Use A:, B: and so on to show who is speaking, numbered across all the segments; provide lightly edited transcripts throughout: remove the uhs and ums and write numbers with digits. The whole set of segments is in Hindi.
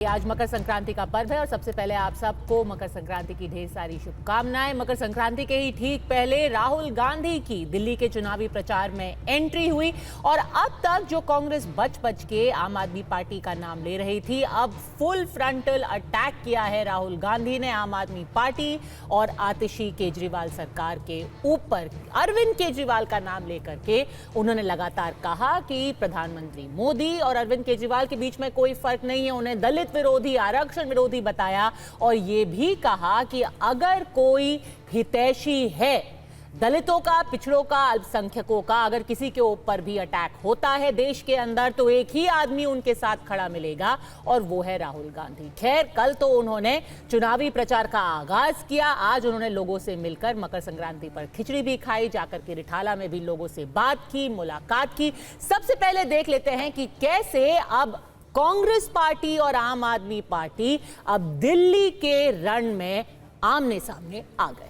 A: आज मकर संक्रांति का पर्व है और सबसे पहले आप सबको मकर संक्रांति की ढेर सारी शुभकामनाएं। मकर संक्रांति के ही ठीक पहले राहुल गांधी की दिल्ली के चुनावी प्रचार में एंट्री हुई और अब तक जो कांग्रेस बच के आम आदमी पार्टी का नाम ले रही थी, अब फुल फ्रंटल अटैक किया है राहुल गांधी ने आम आदमी पार्टी और आतिशी केजरीवाल सरकार के ऊपर। अरविंद केजरीवाल का नाम लेकर के उन्होंने लगातार कहा कि प्रधानमंत्री मोदी और अरविंद केजरीवाल के बीच में कोई फर्क नहीं है। उन्हें दलित विरोधी, आरक्षण विरोधी बताया और यह भी कहा कि अगर कोई हितैषी है दलितों का, पिछड़ों का, अल्पसंख्यकों का, अगर किसी के ऊपर भी अटैक होता है देश के अंदर तो एक ही आदमी उनके साथ खड़ा मिलेगा और वो है राहुल गांधी। खैर, कल तो उन्होंने चुनावी प्रचार का आगाज किया। आज उन्होंने लोगों से मिलकर मकर संक्रांति पर खिचड़ी भी खाई, जाकर के रिठाला में भी लोगों से बात की, मुलाकात की। सबसे पहले देख लेते हैं कि कैसे अब कांग्रेस पार्टी और आम आदमी पार्टी अब दिल्ली के रण में आमने सामने आ गए।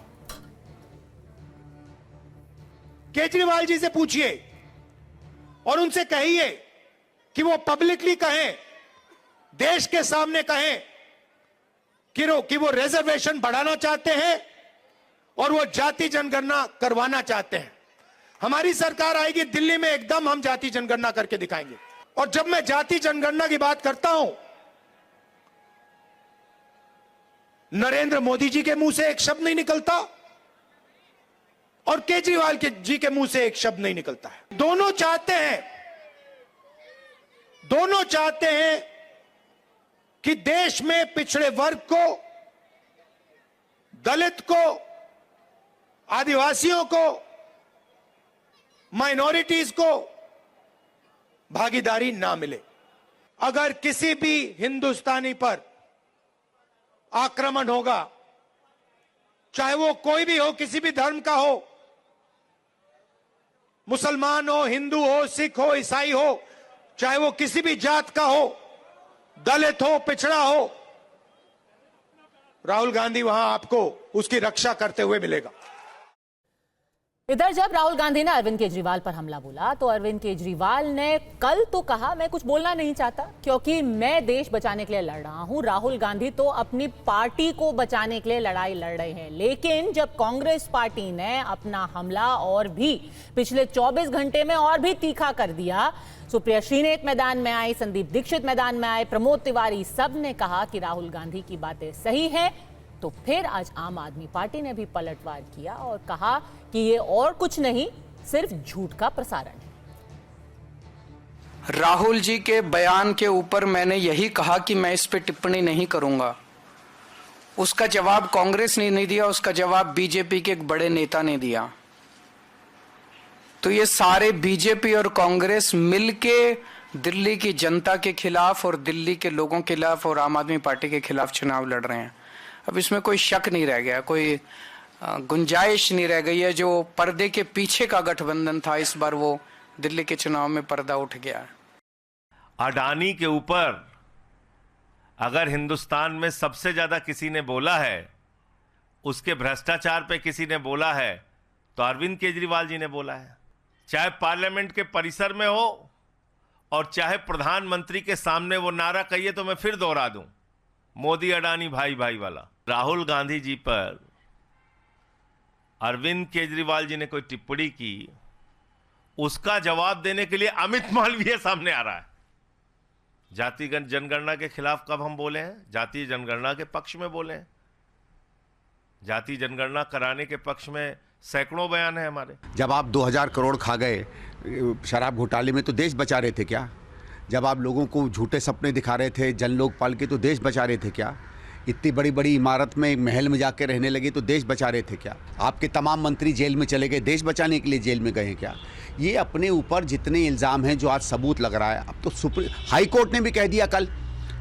B: केजरीवाल जी से पूछिए और उनसे कहिए कि वो पब्लिकली कहें, देश के सामने कहें कि वो रिजर्वेशन बढ़ाना चाहते हैं और वो जाति जनगणना करवाना चाहते हैं। हमारी सरकार आएगी दिल्ली में, एकदम हम जाति जनगणना करके दिखाएंगे। और जब मैं जाति जनगणना की बात करता हूं, नरेंद्र मोदी जी के मुंह से एक शब्द नहीं निकलता और केजरीवाल जी के मुंह से एक शब्द नहीं निकलता है। दोनों चाहते हैं कि देश में पिछड़े वर्ग को, दलित को, आदिवासियों को, माइनॉरिटीज को भागीदारी ना मिले। अगर किसी भी हिंदुस्तानी पर आक्रमण होगा, चाहे वो कोई भी हो, किसी भी धर्म का हो, मुसलमान हो, हिंदू हो, सिख हो, ईसाई हो, चाहे वो किसी भी जात का हो, दलित हो, पिछड़ा हो, राहुल गांधी वहां आपको उसकी रक्षा करते हुए मिलेगा।
A: इधर जब राहुल गांधी ने अरविंद केजरीवाल पर हमला बोला तो अरविंद केजरीवाल ने कल तो कहा मैं कुछ बोलना नहीं चाहता क्योंकि मैं देश बचाने के लिए लड़ रहा हूं। राहुल गांधी तो अपनी पार्टी को बचाने के लिए लड़ाई लड़ रहे हैं। लेकिन जब कांग्रेस पार्टी ने अपना हमला और भी पिछले 24 घंटे में और भी तीखा कर दिया, सुप्रिया श्रीनेत मैदान में आई, संदीप दीक्षित मैदान में आए, प्रमोद तिवारी, सब ने कहा कि राहुल गांधी की बातें सही है, तो फिर आज आम आदमी पार्टी ने भी पलटवार किया और कहा कि ये और कुछ नहीं, सिर्फ झूठ का प्रसारण है।
C: राहुल जी के बयान के ऊपर मैंने यही कहा कि मैं इस पे टिप्पणी नहीं करूंगा। उसका जवाब कांग्रेस ने नहीं दिया, उसका जवाब बीजेपी के एक बड़े नेता ने दिया। तो ये सारे बीजेपी और कांग्रेस मिलके दिल्ली की जनता के खिलाफ और दिल्ली के लोगों के खिलाफ और आम आदमी पार्टी के खिलाफ चुनाव लड़ रहे हैं। अब इसमें कोई शक नहीं रह गया, कोई गुंजाइश नहीं रह गई है। जो पर्दे के पीछे का गठबंधन था, इस बार वो दिल्ली के चुनाव में पर्दा उठ गया है।
D: अडानी के ऊपर अगर हिंदुस्तान में सबसे ज्यादा किसी ने बोला है, उसके भ्रष्टाचार पे किसी ने बोला है, तो अरविंद केजरीवाल जी ने बोला है। चाहे पार्लियामेंट के परिसर में हो और चाहे प्रधानमंत्री के सामने वो नारा कहिए तो मैं फिर दोहरा दूं, मोदी अडानी भाई भाई वाला। राहुल गांधी जी पर अरविंद केजरीवाल जी ने कोई टिप्पणी की, उसका जवाब देने के लिए अमित मालवीय सामने आ रहा है। जाति जनगणना के खिलाफ कब हम बोले हैं? जातीय जनगणना के पक्ष में बोले हैं। जाति जनगणना कराने के पक्ष में सैकड़ों बयान है हमारे।
E: जब आप 2000 करोड़ खा गए शराब घोटाले में तो देश बचा रहे थे क्या? जब आप लोगों को झूठे सपने दिखा रहे थे जन लोकपाल के तो देश बचा रहे थे क्या? इतनी बड़ी बड़ी इमारत में महल में जाके रहने लगे तो देश बचा रहे थे क्या? आपके तमाम मंत्री जेल में चले गए, देश बचाने के लिए जेल में गए हैं क्या? ये अपने ऊपर जितने इल्ज़ाम हैं जो आज सबूत लग रहा है, अब तो हाई कोर्ट ने भी कह दिया कल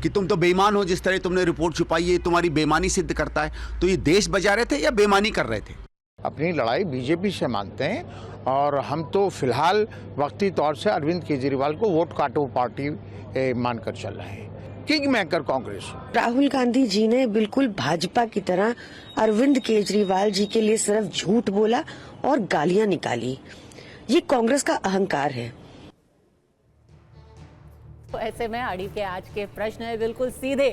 E: कि तुम तो बेईमान हो, जिस तरह तुमने रिपोर्ट छुपाई है तुम्हारी बेईमानी सिद्ध करता है। तो ये देश बचा रहे थे या बेईमानी कर रहे थे?
F: अपनी लड़ाई बीजेपी से मानते हैं और हम तो फिलहाल वक्ती तौर से अरविंद केजरीवाल को वोट काटो पार्टी मानकर चल रहे हैं। King maker Congress.
G: राहुल गांधी जी ने बिल्कुल भाजपा की तरह अरविंद केजरीवाल जी के लिए सिर्फ झूठ बोला और गालियां निकाली। ये कांग्रेस का अहंकार है।
A: तो ऐसे में अड़ी के आज के प्रश्न है बिल्कुल सीधे,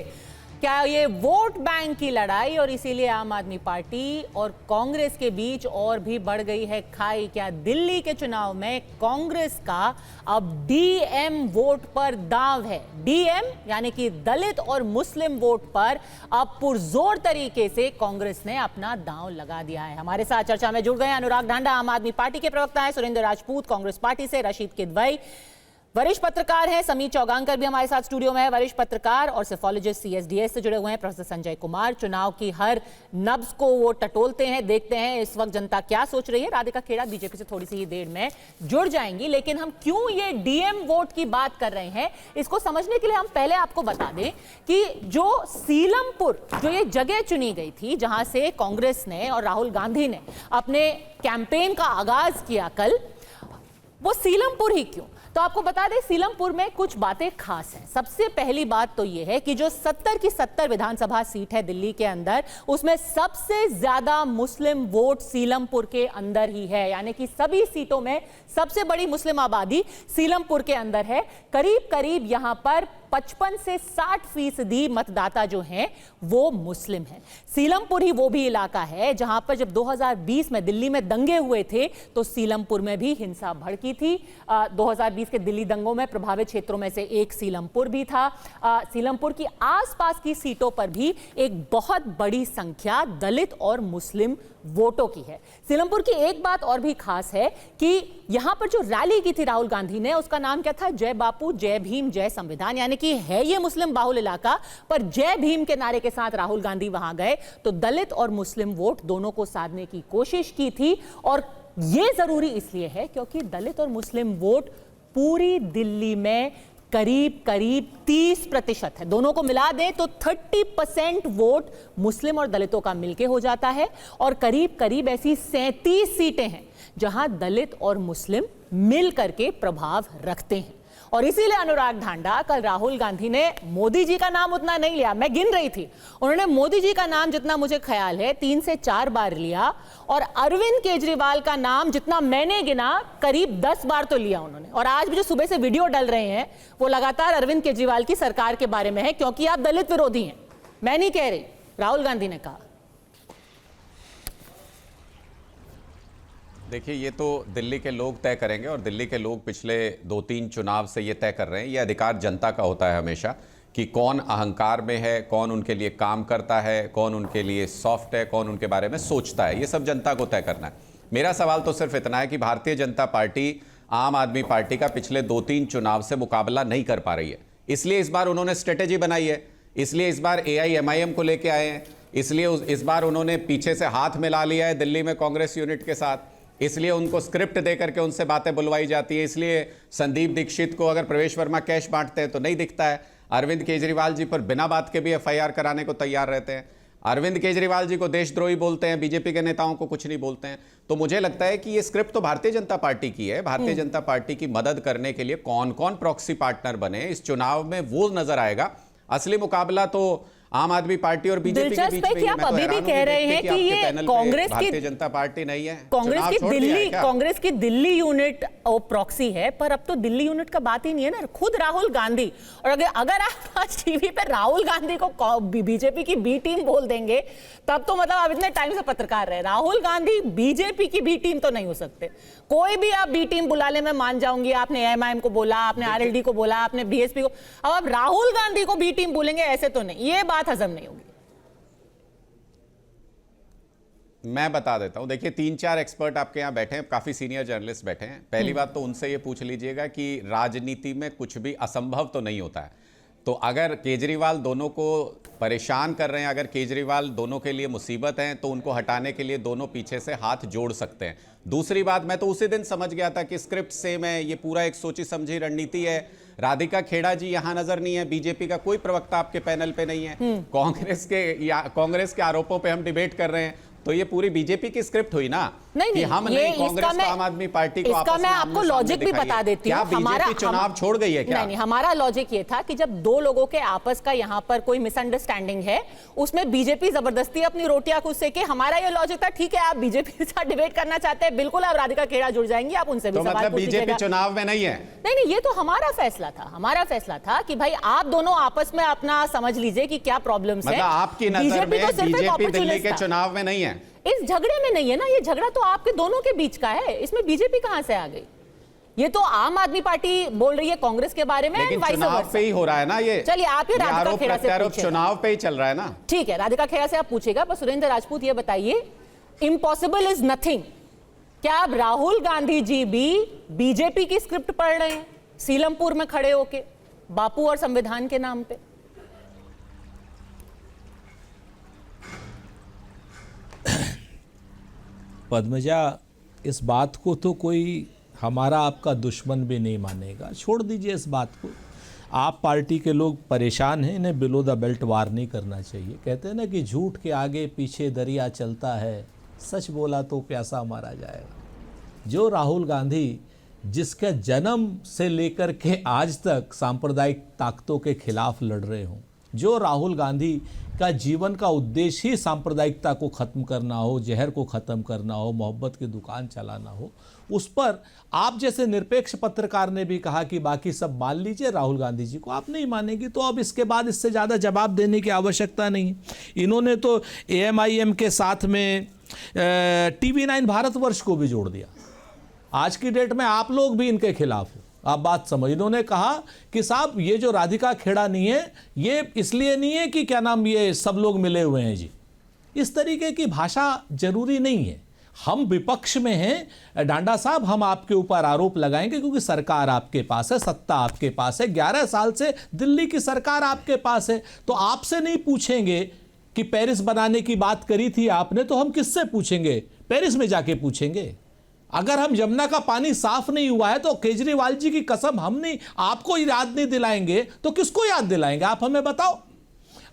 A: क्या ये वोट बैंक की लड़ाई और इसीलिए आम आदमी पार्टी और कांग्रेस के बीच और भी बढ़ गई है खाई? क्या दिल्ली के चुनाव में कांग्रेस का अब डीएम वोट पर दांव है? डीएम यानी कि दलित और मुस्लिम वोट पर अब पुरजोर तरीके से कांग्रेस ने अपना दांव लगा दिया है। हमारे साथ चर्चा में जुड़ गए अनुराग ढांडा, आम आदमी पार्टी के प्रवक्ता हैं, सुरेंद्र राजपूत कांग्रेस पार्टी से, रशीद किदवई वरिष्ठ पत्रकार हैं, समीर चौगांकर भी हमारे साथ स्टूडियो में है, वरिष्ठ पत्रकार और सेफोलॉजिस्ट सीएसडीएस से जुड़े हुए हैं प्रोफेसर संजय कुमार। चुनाव की हर नब्ज को वो टटोलते हैं, देखते हैं इस वक्त जनता क्या सोच रही है। राधिका खेड़ा बीजेपी से थोड़ी सी ही देर में जुड़ जाएंगी, लेकिन हम क्यों ये डीएम वोट की बात कर रहे हैं इसको समझने के लिए हम पहले आपको बता दें कि जो सीलमपुर, जो ये जगह चुनी गई थी जहां से कांग्रेस ने और राहुल गांधी ने अपने कैंपेन का आगाज किया कल, वो सीलमपुर ही क्यों? तो आपको बता दें सीलमपुर में कुछ बातें खास हैं। सबसे पहली बात तो यह है कि जो 70 की 70 विधानसभा सीट है दिल्ली के अंदर, उसमें सबसे ज्यादा मुस्लिम वोट सीलमपुर के अंदर ही है, यानी कि सभी सीटों में सबसे बड़ी मुस्लिम आबादी सीलमपुर के अंदर है। करीब करीब यहां पर 55 से 60% मतदाता जो हैं वो मुस्लिम हैं। सीलमपुर ही वो भी इलाका है जहां पर जब 2020 में दिल्ली में दंगे हुए थे तो सीलमपुर में भी हिंसा भड़की थी। 2020 के दिल्ली दंगों में प्रभावित क्षेत्रों में से एक सीलमपुर भी था। सीलमपुर की आसपास की सीटों पर भी एक बहुत बड़ी संख्या दलित और मुस्लिम वोटों की है। सीलमपुर की एक बात और भी खास है कि यहां पर जो रैली की थी राहुल गांधी ने, उसका नाम क्या था? जय बापू, जय भीम, जय संविधान, यानी कि है ये मुस्लिम बाहुल इलाका, पर जय भीम के नारे के साथ राहुल गांधी वहां गए तो दलित और मुस्लिम वोट दोनों को साधने की कोशिश की थी। और यह जरूरी इसलिए है क्योंकि दलित और मुस्लिम वोट पूरी दिल्ली में करीब करीब 30% है। दोनों को मिला दें तो 30% वोट मुस्लिम और दलितों का मिलके हो जाता है और करीब करीब ऐसी 37 सीटें हैं जहां दलित और मुस्लिम मिल करके प्रभाव रखते हैं। और इसीलिए अनुराग ढांडा, कल राहुल गांधी ने मोदी जी का नाम उतना नहीं लिया, मैं गिन रही थी, उन्होंने मोदी जी का नाम जितना मुझे ख्याल है 3 से 4 बार लिया और अरविंद केजरीवाल का नाम जितना मैंने गिना करीब 10 बार तो लिया उन्होंने। और आज भी जो सुबह से वीडियो डल रहे हैं वो लगातार अरविंद केजरीवाल की सरकार के बारे में है क्योंकि आप दलित विरोधी हैं। मैं नहीं कह रही, राहुल गांधी ने कहा।
H: देखिए, ये तो दिल्ली के लोग तय करेंगे और दिल्ली के लोग पिछले 2-3 चुनाव से ये तय कर रहे हैं। ये अधिकार जनता का होता है हमेशा कि कौन अहंकार में है, कौन उनके लिए काम करता है, कौन उनके लिए सॉफ्ट है, कौन उनके बारे में सोचता है। ये सब जनता को तय करना है। मेरा सवाल तो सिर्फ इतना है कि भारतीय जनता पार्टी आम आदमी पार्टी का पिछले 2-3 चुनाव से मुकाबला नहीं कर पा रही है, इसलिए इस बार उन्होंने स्ट्रेटेजी बनाई है, इसलिए इस बार AIMIM को लेके आए हैं, इसलिए इस बार उन्होंने पीछे से हाथ मिला लिया है दिल्ली में कांग्रेस यूनिट के साथ, इसलिए उनको स्क्रिप्ट दे करके उनसे बातें बुलवाई जाती है। इसलिए संदीप दीक्षित को अगर प्रवेश वर्मा कैश बांटते हैं तो नहीं दिखता है, अरविंद केजरीवाल जी पर बिना बात के भी FIR कराने को तैयार रहते हैं, अरविंद केजरीवाल जी को देशद्रोही बोलते हैं, बीजेपी के नेताओं को कुछ नहीं बोलते हैं। तो मुझे लगता है कि ये स्क्रिप्ट तो भारतीय जनता पार्टी की है। भारतीय जनता पार्टी की मदद करने के लिए कौन कौन प्रॉक्सी पार्टनर बने इस चुनाव में वो नजर आएगा। असली मुकाबला तो आम आदमी पार्टी और बीजेपी के बीच में।
A: आप अभी भी कह रहे हैं कि ये कांग्रेस की
H: भारतीय जनता पार्टी नहीं है,
A: कांग्रेस की दिल्ली यूनिट प्रॉक्सी है, पर अब तो दिल्ली यूनिट का बात ही नहीं है ना, खुद राहुल गांधी। और अगर आप आज टीवी पे राहुल गांधी को बीजेपी की बी टीम बोल देंगे तब तो मतलब आप इतने टाइम से पत्रकार रहे, राहुल गांधी बीजेपी की बी टीम तो नहीं हो सकते। कोई भी आप बी टीम बुला ले मैं मान जाऊंगी, आपने AIMIM को बोला, आपने RLD को बोला, आपने BSP को, अब आप राहुल गांधी को बी टीम बोलेंगे ऐसे तो नहीं, ये बात हजम नहीं होगी।
H: मैं बता देता हूं, देखिए 3-4 एक्सपर्ट आपके यहां बैठे हैं, काफी सीनियर जर्नलिस्ट बैठे हैं। पहली बात तो उनसे ये पूछ लीजिएगा कि राजनीति में कुछ भी असंभव तो नहीं होता है। तो अगर केजरीवाल दोनों को परेशान कर रहे हैं, अगर केजरीवाल दोनों के लिए मुसीबत हैं, तो उनको हटाने के लिए दोनों पीछे से हाथ जोड़ सकते हैं। दूसरी बात, मैं तो उसी दिन समझ गया था कि स्क्रिप्ट सेम है, ये पूरा एक सोची समझी रणनीति है। राधिका खेड़ा जी यहां नजर नहीं है, बीजेपी का कोई प्रवक्ता आपके पैनल पे नहीं है, कांग्रेस के आरोपों पे हम डिबेट कर रहे हैं, तो ये पूरी बीजेपी की स्क्रिप्ट हुई ना।
A: नहीं,
H: कि
A: नहीं,
H: हम
A: ये
H: नहीं, कांग्रेस को आम आदमी पार्टी को
A: इसका
H: आपस
A: मैं
H: में
A: आपको
H: आमने-सामने
A: लॉजिक भी
H: दिखाइए।
A: बता देती
H: क्या
A: हूँ।
H: बीजेपी चुनाव छोड़ गई है क्या?
A: नहीं, हमारा लॉजिक ये था कि जब दो लोगों के आपस का यहाँ पर कोई मिसअंडरस्टैंडिंग है, उसमें बीजेपी जबरदस्ती अपनी रोटियां खुद सेके। हमारा ये लॉजिक था, ठीक है आप बीजेपी के साथ डिबेट करना चाहते हैं, बिल्कुल आप राधिका खेड़ा जुड़ जाएंगी, आप उनसे भी
H: तो
A: सवाल
H: मतलब
A: पूछ
H: बीजेपी
A: लीजिएगा।
H: चुनाव में नहीं है?
A: नहीं, ये तो हमारा फैसला था। हमारा फैसला था कि भाई आप दोनों आपस में अपना समझ लीजिए कि क्या प्रॉब्लम्स है।
H: मतलब आपकी नजर में बीजेपी दिल्ली के चुनाव में नहीं है?
A: इस झगड़े में नहीं है ना, ये झगड़ा तो आपके दोनों के बीच का है, इसमें बीजेपी कहां से आ गई? ये तो आम आदमी पार्टी बोल रही है कांग्रेस के बारे में,
H: लेकिन
A: vice
H: चुनाव
A: versa।
H: पे ही हो रहा है ना ये।
A: चलिए आप ये राधिका
H: आरोप
A: खेड़ा से
H: प्रत्यारोप
A: पूछिएगा।
H: चुनाव पे ही चल रहा है ना।
A: ठीक है, राधिका खेड़ा से आप पूछेगा, पर सुरेंद्र राजपूत ये बताइए, इम्पॉसिबल इज नथिंग, क्या अब राहुल गांधी जी भी बीजेपी की स्क्रिप्ट पढ़ रहे हैं सीलमपुर में खड़े होके बापू और संविधान के नाम पे?
I: पद्मजा, इस बात को तो कोई हमारा आपका दुश्मन भी नहीं मानेगा, छोड़ दीजिए इस बात को। आप पार्टी के लोग परेशान हैं, इन्हें बिलो द बेल्ट वार नहीं करना चाहिए। कहते हैं ना कि झूठ के आगे पीछे दरिया चलता है, सच बोला तो प्यासा मारा जाएगा। जो राहुल गांधी जिसके जन्म से लेकर के आज तक सांप्रदायिक ताकतों के खिलाफ लड़ रहे हों, जो राहुल गांधी का जीवन का उद्देश्य ही सांप्रदायिकता को ख़त्म करना हो, जहर को ख़त्म करना हो, मोहब्बत की दुकान चलाना हो, उस पर आप जैसे निरपेक्ष पत्रकार ने भी कहा कि बाकी सब मान लीजिए, राहुल गांधी जी को आप नहीं मानेगी, तो अब इसके बाद इससे ज़्यादा जवाब देने की आवश्यकता नहीं। इन्होंने तो AMIM के साथ में TV9 भारतवर्ष को भी जोड़ दिया। आज की डेट में आप लोग भी इनके खिलाफ हो। आप बात समझ, इन्होंने कहा कि साहब ये जो राधिका खेड़ा नहीं है, ये इसलिए नहीं है कि क्या नाम ये सब लोग मिले हुए हैं जी। इस तरीके की भाषा जरूरी नहीं है। हम विपक्ष में हैं डांडा साहब, हम आपके ऊपर आरोप लगाएंगे क्योंकि सरकार आपके पास है, सत्ता आपके पास है, 11 साल से दिल्ली की सरकार आपके पास है। तो आपसे नहीं पूछेंगे कि पेरिस बनाने की बात करी थी आपने, तो हम किससे पूछेंगे? पेरिस में जाके पूछेंगे। अगर हम यमुना का पानी साफ नहीं हुआ है तो केजरीवाल जी की कसम, हम नहीं आपको याद नहीं दिलाएंगे तो किसको याद दिलाएंगे? आप हमें बताओ।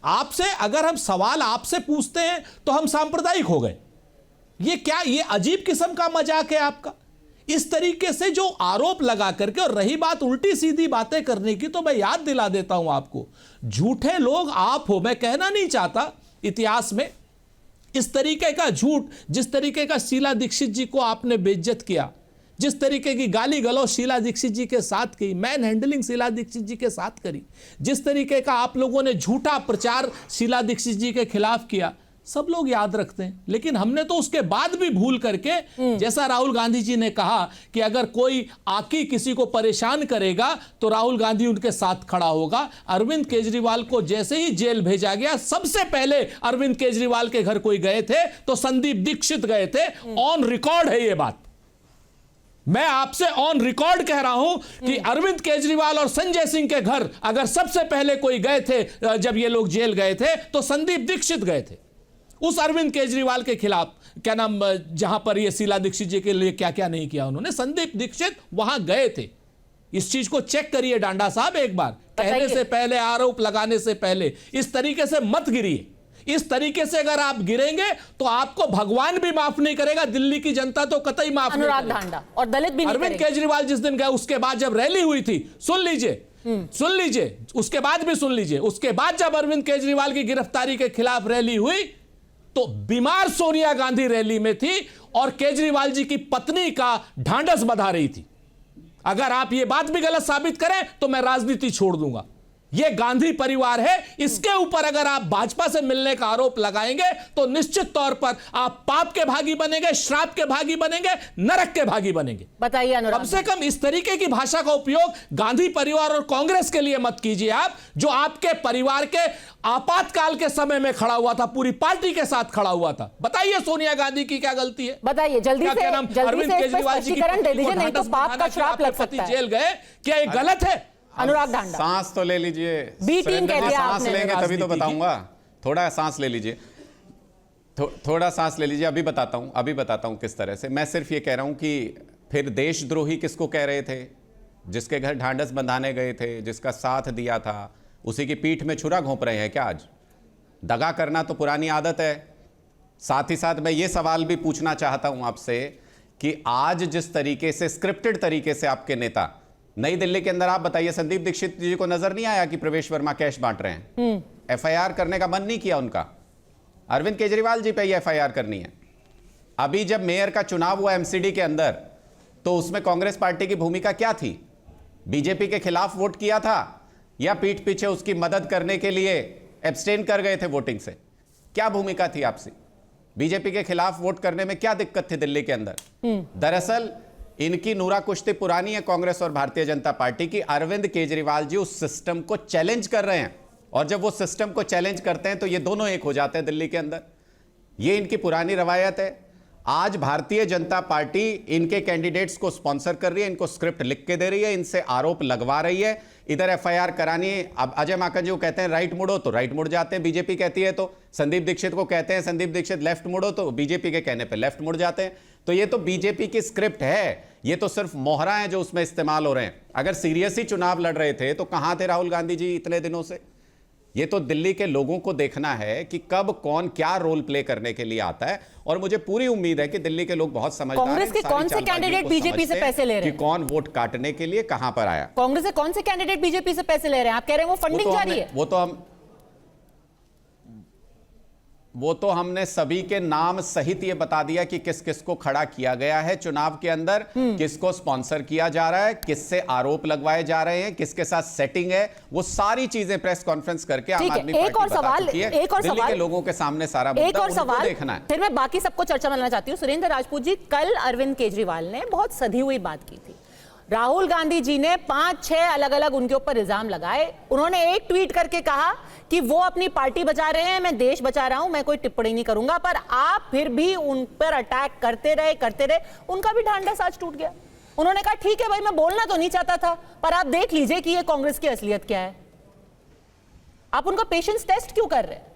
I: आपसे अगर हम सवाल आपसे पूछते हैं तो हम सांप्रदायिक हो गए। ये क्या, ये अजीब किस्म का मजाक है आपका। इस तरीके से जो आरोप लगा करके, और रही बात उल्टी सीधी बातें करने की, तो मैं याद दिला देता हूं आपको, झूठे लोग आप हो। मैं कहना नहीं चाहता इतिहास में इस तरीके का झूठ, जिस तरीके का शीला दीक्षित जी को आपने बेइज्जत किया, जिस तरीके की गाली गलौज शीला दीक्षित जी के साथ की, मैन हैंडलिंग शीला दीक्षित जी के साथ करी, जिस तरीके का आप लोगों ने झूठा प्रचार शीला दीक्षित जी के खिलाफ किया, सब लोग याद रखते हैं। लेकिन हमने तो उसके बाद भी भूल करके, जैसा राहुल गांधी जी ने कहा कि अगर कोई आकी किसी को परेशान करेगा तो राहुल गांधी उनके साथ खड़ा होगा। अरविंद केजरीवाल को जैसे ही जेल भेजा गया, सबसे पहले अरविंद केजरीवाल के घर कोई गए थे तो संदीप दीक्षित गए थे। ऑन रिकॉर्ड है ये बात, मैं आपसे ऑन रिकॉर्ड कह रहा हूं कि अरविंद केजरीवाल और संजय सिंह के घर अगर सबसे पहले कोई गए थे जब ये लोग जेल गए थे तो संदीप दीक्षित गए थे। उस अरविंद केजरीवाल के खिलाफ क्या नाम, जहां पर ये शीला दीक्षित जी के लिए क्या क्या नहीं किया उन्होंने, संदीप दीक्षित वहां गए थे। इस चीज को चेक करिए डांडा साहब एक बार, कहने से पहले, आरोप लगाने से पहले इस तरीके से मत गिरिए। इस तरीके से अगर आप गिरेंगे तो आपको भगवान भी माफ नहीं करेगा, दिल्ली की जनता तो कतई माफ नहीं करेगी।
A: अनुराग धांडा और दलित भी नहीं
I: अरविंद केजरीवाल जिस दिन गए, उसके बाद जब रैली हुई थी, सुन लीजिए, उसके बाद भी सुन लीजिए, उसके बाद जब अरविंद केजरीवाल की गिरफ्तारी के खिलाफ रैली हुई तो बीमार सोनिया गांधी रैली में थी और केजरीवाल जी की पत्नी का ढांढस बंधा रही थी। अगर आप ये बात भी गलत साबित करें तो मैं राजनीति छोड़ दूंगा। ये गांधी परिवार है, इसके ऊपर अगर आप भाजपा से मिलने का आरोप लगाएंगे तो निश्चित तौर पर आप पाप के भागी बनेंगे, श्राप के भागी बनेंगे, नरक के भागी बनेंगे।
A: बताइए अनुराग,
I: कम से कम इस तरीके की भाषा का उपयोग गांधी परिवार और कांग्रेस के लिए मत कीजिए आप, जो आपके परिवार के आपातकाल के समय में खड़ा हुआ था, पूरी पार्टी के साथ खड़ा हुआ था। बताइए सोनिया गांधी की क्या गलती है?
A: बताइए जल्दी से,
I: अरविंद केजरीवाल जी की
A: स्पष्टीकरण दे दीजिए, नहीं तो पाप का श्राप लग सकता है।
I: जेल गए, क्या ये गलत है?
A: अनुराग धांडा,
H: सांस तो ले लीजिए।
A: बी टीम कह दिया
H: सांस
A: आपने,
H: लेंगे तभी तो बताऊंगा। थोड़ा सांस ले लीजिए, थोड़ा सांस ले लीजिए, अभी बताता हूं किस तरह से। मैं सिर्फ ये कह रहा हूं कि फिर देशद्रोही किसको कह रहे थे? जिसके घर ढांढस बंधाने गए थे, जिसका साथ दिया था, उसी की पीठ में छुरा घोंप रहे हैं क्या आज? दगा करना तो पुरानी आदत है। साथ ही साथ मैं ये सवाल भी पूछना चाहता हूं आपसे कि आज जिस तरीके से स्क्रिप्टेड तरीके से आपके नेता नई दिल्ली के अंदर, आप बताइए, संदीप दीक्षित जी को नजर नहीं आया कि प्रवेश वर्मा कैश बांट रहे हैं? एफआईआर करने का मन नहीं किया उनका। अरविंद केजरीवाल जी पे ही एफआईआर करनी है। अभी जब मेयर का चुनाव हुआ एमसीडी के अंदर, तो उसमें कांग्रेस पार्टी की भूमिका क्या थी? बीजेपी के खिलाफ वोट किया था या पीठ पीछे उसकी मदद करने के लिए एब्सटेन कर गए थे वोटिंग से? क्या भूमिका थी आपसी? बीजेपी के खिलाफ वोट करने में क्या दिक्कत थी दिल्ली के अंदर? दरअसल इनकी नूरा कुश्ती पुरानी है कांग्रेस और भारतीय जनता पार्टी की। अरविंद केजरीवाल जी उस सिस्टम को चैलेंज कर रहे हैं, और जब वो सिस्टम को चैलेंज करते हैं तो ये दोनों एक हो जाते हैं दिल्ली के अंदर। ये इनकी पुरानी रवायत है। आज भारतीय जनता पार्टी इनके कैंडिडेट्स को स्पॉन्सर कर रही है, इनको स्क्रिप्ट लिख के दे रही है, इनसे आरोप लगवा रही है, इधर एफआईआर करानी है। अब अजय माकन जी को कहते हैं राइट मुड़ो तो राइट मुड़ जाते हैं, बीजेपी कहती है तो। संदीप दीक्षित को कहते हैं संदीप दीक्षित लेफ्ट मुड़ो तो बीजेपी के कहने पे लेफ्ट मुड़ जाते हैं। तो ये तो बीजेपी की स्क्रिप्ट है, ये तो सिर्फ मोहरा है जो उसमें इस्तेमाल हो रहे हैं। अगर सीरियस ही चुनाव लड़ रहे थे तो कहां थे राहुल गांधी जी इतने दिनों से? ये तो दिल्ली के लोगों को देखना है कि कब कौन क्या रोल प्ले करने के लिए आता है, और मुझे पूरी उम्मीद है कि दिल्ली के लोग बहुत समझदार हैं।
A: कांग्रेस के कौन से कैंडिडेट बीजेपी से पैसे ले रहे हैं?
H: कि कौन वोट काटने के लिए कहां पर आया?
A: कांग्रेस से कौन से कैंडिडेट बीजेपी से पैसे ले रहे हैं? आप कह रहे हैं वो फंडिंग जारी है।
H: वो तो हमने सभी के नाम सहित ये बता दिया कि किस किस को खड़ा किया गया है चुनाव के अंदर, किसको स्पॉन्सर किया जा रहा है, किससे आरोप लगवाए जा रहे हैं, किसके साथ सेटिंग है, वो सारी चीजें प्रेस कॉन्फ्रेंस करके आम आदमी पार्टी बता चुकी है। दिल्ली के लोगों के सामने सारा मुद्दा उनको देखना है।
A: फिर मैं बाकी सबको चर्चा में लाना चाहती हूँ। सुरेंद्र राजपूत जी, कल अरविंद केजरीवाल ने बहुत सधी हुई बात की थी। राहुल गांधी जी ने 5-6 अलग अलग उनके ऊपर इल्जाम लगाए। उन्होंने एक ट्वीट करके कहा कि वो अपनी पार्टी बचा रहे हैं, मैं देश बचा रहा हूं, मैं कोई टिप्पणी नहीं करूंगा, पर आप फिर भी उन पर अटैक करते रहे। उनका भी ढांढस आज टूट गया। उन्होंने कहा ठीक है भाई, मैं बोलना तो नहीं चाहता था, पर आप देख लीजिए कि ये कांग्रेस की असलियत क्या है। आप उनका पेशेंस टेस्ट क्यों कर रहे हैं?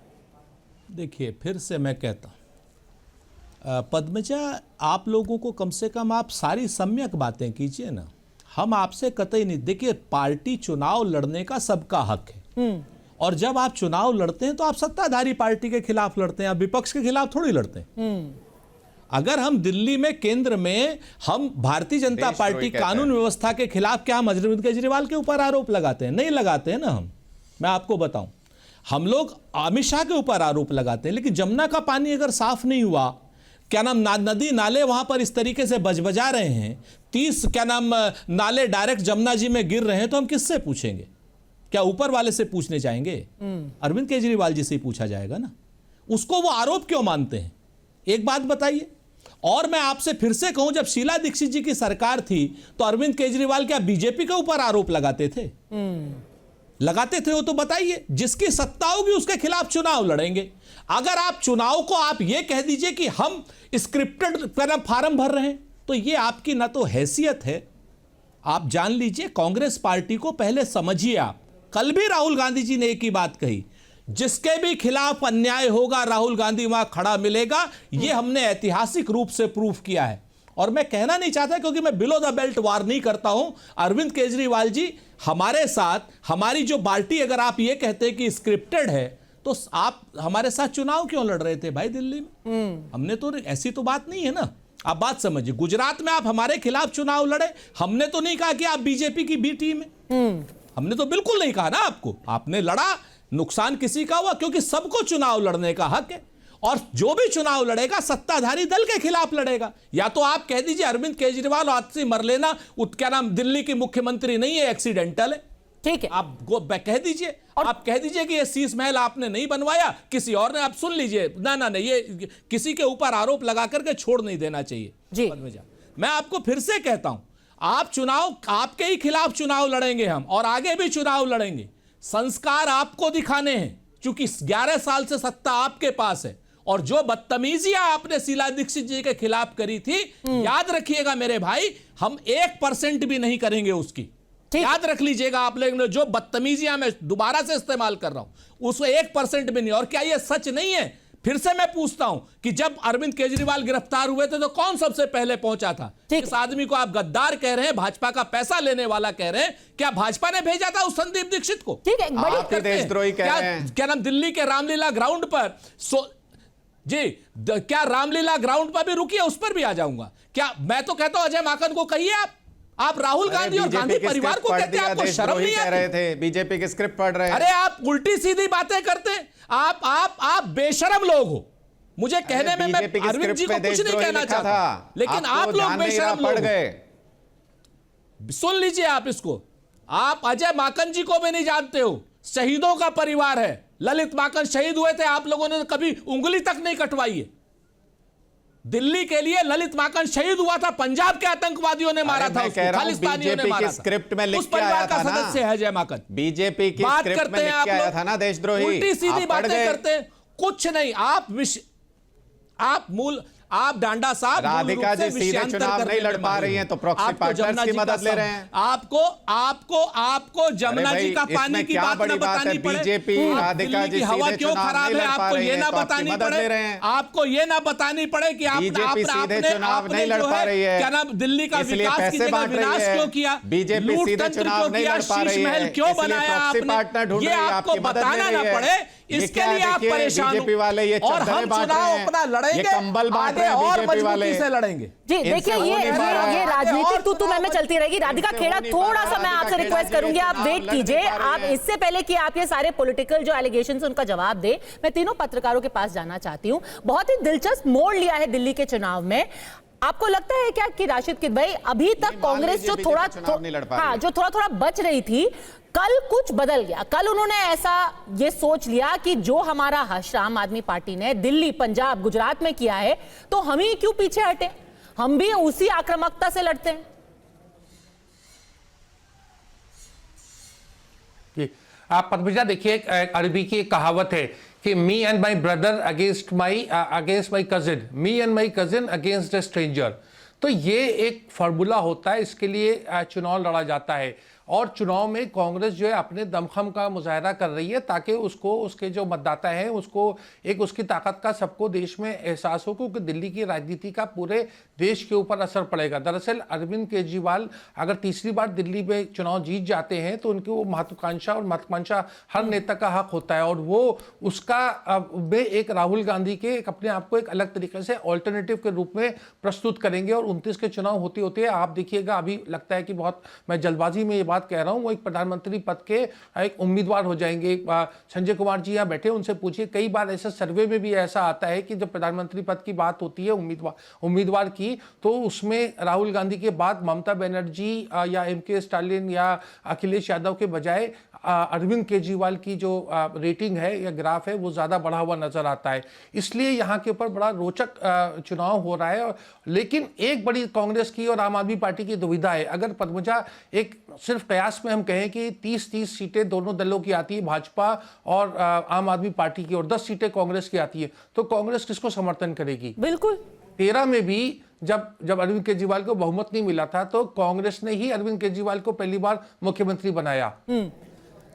I: देखिए, फिर से मैं कहता हूं, पद्मजा, आप लोगों को कम से कम आप सारी सम्यक बातें कीजिए ना। हम आपसे कतई नहीं। देखिए, पार्टी चुनाव लड़ने का सबका हक है, और जब आप चुनाव लड़ते हैं तो आप सत्ताधारी पार्टी के खिलाफ लड़ते हैं, आप विपक्ष के खिलाफ थोड़ी लड़ते हैं। अगर हम दिल्ली में, केंद्र में, हम भारतीय जनता पार्टी कानून व्यवस्था के खिलाफ, क्या हम अरविंद केजरीवाल के ऊपर आरोप लगाते हैं? नहीं लगाते हैं ना। मैं आपको बताऊं, हम लोग अमित शाह के ऊपर आरोप लगाते हैं, लेकिन जमुना का पानी अगर साफ नहीं हुआ, क्या नाम नदी नाले वहां पर इस तरीके से बजबजा रहे हैं, 30 क्या नाम नाले डायरेक्ट जमुना जी में गिर रहे हैं, तो हम किससे पूछेंगे? क्या ऊपर वाले से पूछने जाएंगे? अरविंद केजरीवाल जी से ही पूछा जाएगा ना। उसको वो आरोप क्यों मानते हैं? एक बात बताइए। और मैं आपसे फिर से कहूं, जब शीला दीक्षित जी की सरकार थी तो अरविंद केजरीवाल क्या बीजेपी के ऊपर आरोप लगाते थे? लगाते थे? वो तो बताइए। जिसकी सत्ता होगी उसके खिलाफ चुनाव लड़ेंगे। अगर आप चुनाव को आप ये कह दीजिए कि हम स्क्रिप्टेड फार्म भर रहे हैं, तो ये आपकी ना तो हैसियत है। आप जान लीजिए, कांग्रेस पार्टी को पहले समझिए आप। कल भी राहुल गांधी जी ने एक ही बात कही, जिसके भी खिलाफ अन्याय होगा राहुल गांधी वहां खड़ा मिलेगा। ये हमने ऐतिहासिक रूप से प्रूफ किया है। और मैं कहना नहीं चाहता, क्योंकि मैं बिलो द बेल्ट वार नहीं करता हूं। अरविंद केजरीवाल जी हमारे साथ, हमारी जो पार्टी, अगर आप ये कहते हैं कि स्क्रिप्टेड है, तो आप हमारे साथ चुनाव क्यों लड़ रहे थे भाई दिल्ली में? हमने तो, ऐसी तो बात नहीं है ना। आप बात समझिए। गुजरात में आप हमारे खिलाफ चुनाव लड़े, हमने तो नहीं कहा कि आप बीजेपी की बी टीम है। हमने तो बिल्कुल नहीं कहा ना आपको। आपने लड़ा, नुकसान किसी का हुआ, क्योंकि सबको चुनाव लड़ने का हक है। और जो भी चुनाव लड़ेगा सत्ताधारी दल के खिलाफ लड़ेगा। या तो आप कह दीजिए अरविंद केजरीवाल आज से मर लेना, क्या नाम, दिल्ली की मुख्यमंत्री नहीं है, एक्सीडेंटल है, ठीक है, आप कह दीजिए। और आप कह दीजिए कि ये शीश महल आपने नहीं बनवाया, किसी और ने। आप सुन लीजिए, ना ना नहीं, ये किसी के ऊपर आरोप लगा करके छोड़ नहीं देना चाहिए जी। मैं आपको फिर से कहता हूं, आप चुनाव, आपके ही खिलाफ चुनाव लड़ेंगे हम, और आगे भी चुनाव लड़ेंगे। संस्कार आपको दिखाने हैं, क्योंकि 11 साल से सत्ता आपके पास है। और जो बदतमीजियां आपने शीला दीक्षित जी के खिलाफ करी थी, याद रखिएगा मेरे भाई, हम 1% भी नहीं करेंगे उसकी। याद रख लीजिएगा आप लोग, जो बदतमीजियां मैं दोबारा से इस्तेमाल कर रहा हूं, उसको 1% भी नहीं। और क्या यह सच नहीं है? फिर से मैं पूछता हूं कि जब अरविंद केजरीवाल गिरफ्तार हुए थे तो कौन सबसे पहले पहुंचा था? इस आदमी को आप गद्दार कह रहे हैं, भाजपा का पैसा लेने वाला कह रहे हैं। क्या भाजपा ने भेजा था उस संदीप दीक्षित को?
A: ठीक है,
H: देशद्रोही कह रहे हैं।
I: क्या नाम, दिल्ली के रामलीला ग्राउंड पर जी क्या रामलीला ग्राउंड पर भी रुकिए, उस पर भी आ जाऊंगा। क्या मैं तो कहता हूं अजय माकन को कहिए आप राहुल गांधी और गांधी परिवार को कहते हैं, आपको शर्म नहीं आती?
H: रहे थे बीजेपी की स्क्रिप्ट पढ़ रहे हैं।
I: अरे आप उल्टी सीधी बातें करते हैं, आप बेशरम लोग हो। मुझे कहने में मैं अरविंद जी को कुछ नहीं कहना चाहता, लेकिन आप लोग बेशरम लोग गए। सुन लीजिए आप इसको, आप अजय माकन जी को भी नहीं जानते हो। शहीदों का परिवार है, ललित माकन शहीद हुए थे, आप लोगों ने कभी उंगली तक नहीं कटवाई है। दिल्ली के लिए ललित माकन शहीद हुआ था, पंजाब के आतंकवादियों ने मारा था उसको, खालिस्तानियों ने मारा था।
H: स्क्रिप्ट में लिख
I: उस परिवार का सदस्य है अजय माकन।
H: बीजेपी की
I: बात
H: स्क्रिप्ट में लिख के आया था ना देशद्रोही।
I: उल्टी सीधी बातें करते हैं, कुछ नहीं। आप डांडा साहब
H: राधिका जी सीधे चुनाव नहीं लड़ पा रही हैं, तो प्रॉक्सी पार्टनर्स की मदद ले रहे हैं।
I: आपको जमुना जी का पानी की बात न बतानी पड़े।
H: बीजेपी राधिका जी
I: हवा क्यों खराब है आपको ये ना बतानी पड़े। आपको ये ना बतानी पड़े कि आपने जो है क्या नाम दिल्ली का विकास की जगह विनाश क्यों किया,
H: बीजेपी सीधे चुनाव नहीं लड़ पा रही है,
I: महल क्यों बनाया आपने, ये आपको बताना ना पड़े। इसके लिए आप परेशान हो और हम चुनाव अपना लड़ेंगे, आगे और मजबूती से लड़ेंगे।
A: जी देखिए ये राजनीतिक तू मैं चलती रहेगी। राधिका खेड़ा, थोड़ा सा मैं आपसे रिक्वेस्ट करूंगी, आप वेट कीजिए। आप इससे पहले कि आप ये सारे पॉलिटिकल जो एलिगेशंस उनका जवाब दे, मैं तीनों पत्रकारों के पास जाना चाहती हूँ। बहुत ही दिलचस्प मोड़ लिया है दिल्ली के चुनाव में। आपको लगता है क्या कि राशिद भाई अभी तक कांग्रेस जो थोड़ा बच रही थी, कल कुछ बदल गया? कल उन्होंने ऐसा ये सोच लिया कि जो हमारा हश्र आम आदमी पार्टी ने दिल्ली, पंजाब, गुजरात में किया है, तो हम ही क्यों पीछे हटे, हम भी उसी आक्रामकता से लड़ते हैं?
J: आप पद्मजा देखिए, अरबी की एक कहावत है कि me and my brother against my cousin, me and my cousin against a stranger. तो ये एक फार्मूला होता है, इसके लिए चुनाव लड़ा जाता है। और चुनाव में कांग्रेस जो है अपने दमखम का मुजाहरा कर रही है ताकि उसको, उसके जो मतदाता हैं उसको एक उसकी ताकत का सबको देश में एहसास हो, क्योंकि दिल्ली की राजनीति का पूरे देश के ऊपर असर पड़ेगा। दरअसल अरविंद केजरीवाल अगर तीसरी बार दिल्ली में चुनाव जीत जाते हैं तो उनकी वो महत्वाकांक्षा, और महत्वाकांक्षा हर नेता का हक होता है, और वो उसका वे एक राहुल गांधी के अपने आप को एक अलग तरीके से ऑल्टरनेटिव के रूप में प्रस्तुत करेंगे। और 29 के चुनाव होते होते आप देखिएगा, अभी लगता है कि बहुत मैं जल्दबाजी में ये बात कह रहा हूं, वो एक प्रधानमंत्री पद के एक उम्मीदवार हो जाएंगे। संजय कुमार जी यहाँ बैठे, उनसे पूछिए, कई बार ऐसे सर्वे में भी ऐसा आता है कि जब प्रधानमंत्री पद की बात होती है उम्मीदवार की, तो उसमें राहुल गांधी के बाद ममता बनर्जी या MK स्टालिन या अखिलेश यादव के बजाय अरविंद केजरीवाल की जो रेटिंग है या ग्राफ है वो ज़्यादा बढ़ा हुआ नजर आता है। इसलिए यहाँ के ऊपर बड़ा रोचक चुनाव हो रहा है। लेकिन एक बड़ी कांग्रेस की और आम आदमी पार्टी की दुविधा है। अगर पद्मजा एक सिर्फ कयास में हम कहें कि 30-30 सीटें दोनों दलों की आती है, भाजपा और आम आदमी पार्टी की, और 10 सीटें कांग्रेस की आती है, तो कांग्रेस किसको समर्थन करेगी?
A: बिल्कुल
J: 13 में भी जब अरविंद केजरीवाल को बहुमत नहीं मिला था तो कांग्रेस ने ही अरविंद केजरीवाल को पहली बार मुख्यमंत्री बनाया।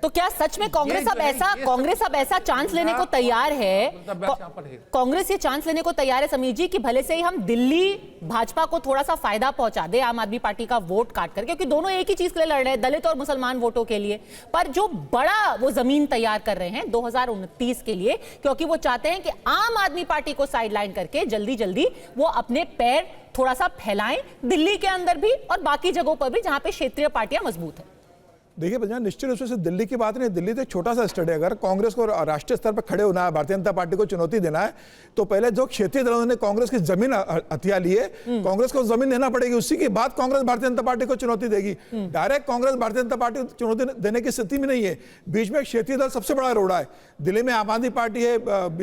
A: तो क्या सच में कांग्रेस अब ऐसा चांस लेने को तैयार है? कांग्रेस ये चांस लेने को तैयार है समीर जी कि भले से ही हम दिल्ली भाजपा को थोड़ा सा फायदा पहुंचा दे आम आदमी पार्टी का वोट काट कर, क्योंकि दोनों एक ही चीज के लिए लड़ रहे हैं, दलित और मुसलमान वोटों के लिए, पर जो बड़ा वो जमीन तैयार कर रहे हैं 2029 के लिए, क्योंकि वो चाहते हैं कि आम आदमी पार्टी को साइडलाइन करके जल्दी जल्दी वो अपने पैर थोड़ा सा फैलाएं दिल्ली के अंदर भी और बाकी जगहों पर भी जहां पे क्षेत्रीय पार्टियां मजबूत है।
K: देखिए पंजाब, निश्चित रूप से दिल्ली की बात नहीं, दिल्ली तो एक छोटा सा स्टेट है। अगर कांग्रेस को राष्ट्रीय स्तर पर खड़े होना है, भारतीय जनता पार्टी को चुनौती देना है, तो पहले जो क्षेत्रीय दलों ने कांग्रेस की जमीन हथिया ली है, कांग्रेस को जमीन लेना पड़ेगी, उसी के बाद कांग्रेस भारतीय जनता पार्टी को चुनौती देगी। डायरेक्ट कांग्रेस भारतीय जनता पार्टी को चुनौती देने की स्थिति में नहीं है। बीच में क्षेत्रीय दल सबसे बड़ा रोड़ा है। दिल्ली में आम आदमी पार्टी है,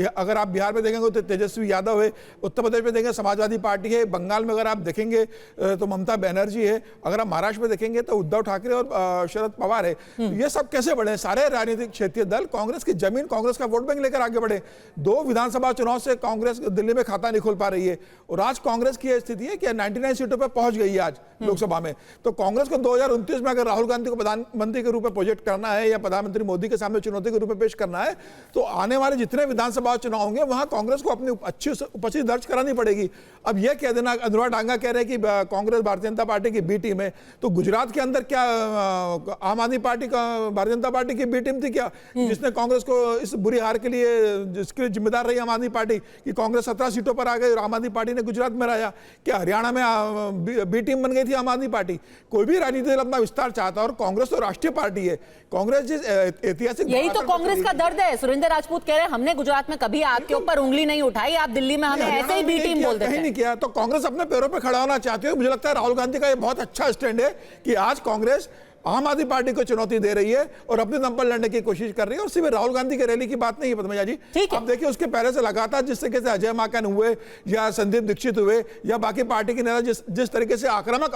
K: अगर आप बिहार में देखेंगे तो तेजस्वी यादव है, उत्तर प्रदेश में देखेंगे समाजवादी पार्टी है, बंगाल में अगर आप देखेंगे तो ममता बनर्जी है, अगर आप महाराष्ट्र में देखेंगे तो उद्धव ठाकरे और शरद पवार है। ये सब कैसे बढ़े? सारे राजनीतिक क्षेत्रीय दल कांग्रेस की जमीन, कांग्रेस का वोट बैंक लेकर आगे बढ़े। 2 विधानसभा चुनाव से कांग्रेस दिल्ली में खाता नहीं खोल पा रही है, और आज कांग्रेस की स्थिति है कि 99 सीटों पर पहुंच गई है आज लोकसभा में। तो कांग्रेस को 2029 में अगर राहुल गांधी को प्रधानमंत्री के रूप में प्रोजेक्ट करना है या प्रधानमंत्री मोदी के सामने चुनौती के रूप में पेश करना है, तो आने वाले जितने विधानसभा चुनाव होंगे वहां कांग्रेस को अपनी अच्छी उपस्थिति दर्ज करानी पड़ेगी। अब यह कह देना, अनुराग डांगा कह रहे हैं कि कांग्रेस भारतीय जनता पार्टी की बी टीम है, तो गुजरात के अंदर क्या आम आदमी पार्टी का, भारतीय जनता पार्टी की बी टीम थी क्या, जिसने कांग्रेस को इस बुरी हार के लिए, जिसके लिए जिम्मेदार रही आम आदमी पार्टी कि कांग्रेस 17 सीटों पर आ गई और आम आदमी पार्टी ने गुजरात में रहा? क्या हरियाणा में बी टीम बन गई थी आम आदमी पार्टी? कोई भी राजनीतिक दल अपना विस्तार चाहता है, और कांग्रेस तो राष्ट्रीय पार्टी है। कांग्रेस जिस ऐतिहासिक,
A: यही तो कांग्रेस का दर्द है। सुरेंद्र राजपूत कह रहे हैं हमने गुजरात में कभी आपके ऊपर उंगली नहीं उठाई, आप दिल्ली में हमें ऐसे ही बी टीम बोल देते हैं।
K: नहीं किया। तो कांग्रेस अपने पैरों पे खड़ा होना चाहती है। मुझे लगता है राहुल गांधी का ये बहुत अच्छा स्टैंड है कि आज कांग्रेस आम आदमी पार्टी को चुनौती दे रही है और अपने दम पर लड़ने की कोशिश कर रही है। और सिर्फ राहुल गांधी के रैली की बात नहीं है पद्मजा जी, आप देखिए उसके पहले से लगातार जिस तरीके से अजय माकन हुए या संदीप दीक्षित हुए या बाकी पार्टी के नेता जिस तरीके से आक्रामक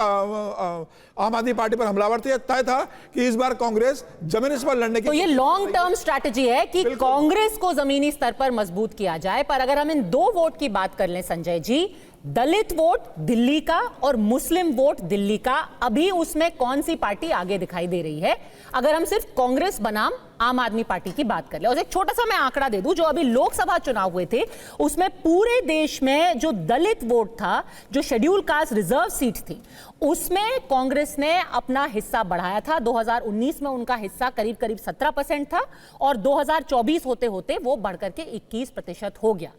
K: आम आदमी पार्टी पर हमलावर थे, तय था कि इस बार कांग्रेस जमीनी स्तर पर लड़ने की।
A: तो ये लॉन्ग टर्म स्ट्रैटेजी है कि कांग्रेस को जमीनी स्तर पर मजबूत किया जाए। पर अगर हम इन 2 वोट की बात कर लें संजय जी, दलित वोट दिल्ली का और मुस्लिम वोट दिल्ली का, अभी उसमें कौन सी पार्टी आगे दिखाई दे रही है? अगर हम सिर्फ कांग्रेस बनाम आम आदमी पार्टी की बात कर ले, और एक छोटा सा मैं आंकड़ा दे दूं, जो अभी लोकसभा चुनाव हुए थे उसमें पूरे देश में जो दलित वोट था, जो शेड्यूल कास्ट रिजर्व सीट थी, उसमें कांग्रेस ने अपना हिस्सा बढ़ाया था। 2019 में उनका हिस्सा करीब करीब 17% था और 2024 होते होते वो बढ़कर के 21% हो गया।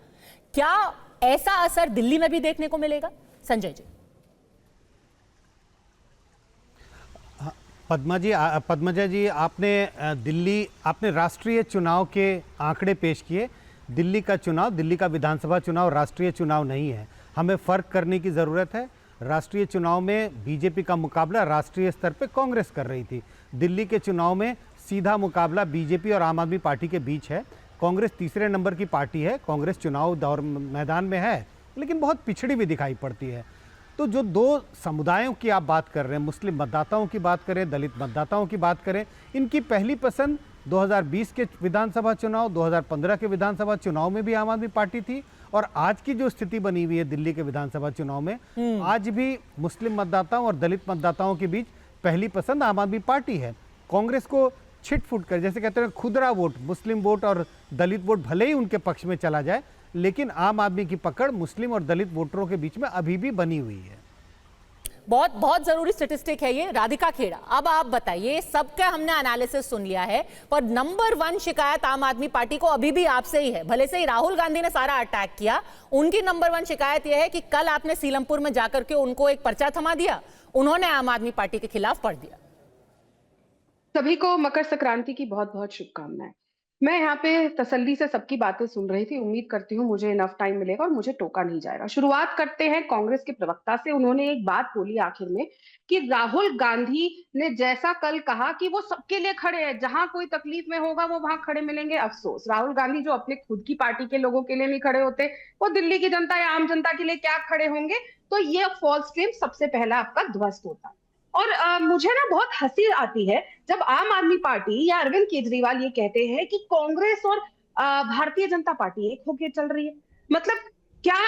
A: क्या ऐसा असर दिल्ली में भी देखने को मिलेगा संजय जी?
L: पद्मजा जी, आपने राष्ट्रीय चुनाव के आंकड़े पेश किए। दिल्ली का चुनाव, दिल्ली का विधानसभा चुनाव राष्ट्रीय चुनाव नहीं है। हमें फर्क करने की ज़रूरत है। राष्ट्रीय चुनाव में बीजेपी का मुकाबला राष्ट्रीय स्तर पे कांग्रेस कर रही थी। दिल्ली के चुनाव में सीधा मुकाबला बीजेपी और आम आदमी पार्टी के बीच है। कांग्रेस तीसरे नंबर की पार्टी है। कांग्रेस चुनाव दौर मैदान में है, लेकिन बहुत पिछड़ी भी दिखाई पड़ती है। तो जो 2 समुदायों की आप बात कर रहे हैं, मुस्लिम मतदाताओं की बात करें, दलित मतदाताओं की बात करें, इनकी पहली पसंद 2020 के विधानसभा चुनाव, 2015 के विधानसभा चुनाव में भी आम आदमी पार्टी थी, और आज की जो स्थिति बनी हुई है दिल्ली के विधानसभा चुनाव में, आज भी मुस्लिम मतदाताओं और दलित मतदाताओं के बीच पहली पसंद आम आदमी पार्टी है। कांग्रेस को छिट-फुट कर, जैसे कहते हैं खुदरा वोट, मुस्लिम वोट और दलित वोट भले ही उनके पक्ष में चला जाए, लेकिन आम आदमी की पकड़ मुस्लिम और दलित वोटरों के बीच में अभी भी बनी हुई है।
A: बहुत बहुत जरूरी स्टैटिस्टिक है ये। राधिका खेड़ा, अब आप बताइए, सबका हमने एनालिसिस सुन लिया है, पर नंबर 1 शिकायत आम आदमी पार्टी को अभी भी आपसे ही है। भले से ही राहुल गांधी ने सारा अटैक किया, उनकी नंबर 1 शिकायत यह है कि कल आपने सीलमपुर में जाकर के उनको एक पर्चा थमा दिया, उन्होंने आम आदमी पार्टी के खिलाफ पढ़ दिया।
M: सभी को मकर संक्रांति की बहुत बहुत शुभकामनाएं। मैं यहाँ पे तसल्ली से सबकी बातें सुन रही थी। उम्मीद करती हूँ मुझे इनफ टाइम मिलेगा और मुझे टोका नहीं जाएगा। शुरुआत करते हैं कांग्रेस के प्रवक्ता से। उन्होंने एक बात बोली आखिर में कि राहुल गांधी ने जैसा कल कहा कि वो सबके लिए खड़े हैं, जहां कोई तकलीफ में होगा वो वहां खड़े मिलेंगे। अफसोस, राहुल गांधी जो अपने खुद की पार्टी के लोगों के लिए नहीं खड़े होते, वो दिल्ली की जनता या आम जनता के लिए क्या खड़े होंगे? तो ये फॉल्स क्लेम सबसे पहला आपका ध्वस्त होता। और मुझे ना बहुत हंसी आती है जब आम आदमी पार्टी या अरविंद केजरीवाल ये कहते हैं कि कांग्रेस और भारतीय जनता पार्टी एक होकर चल रही है। मतलब क्या,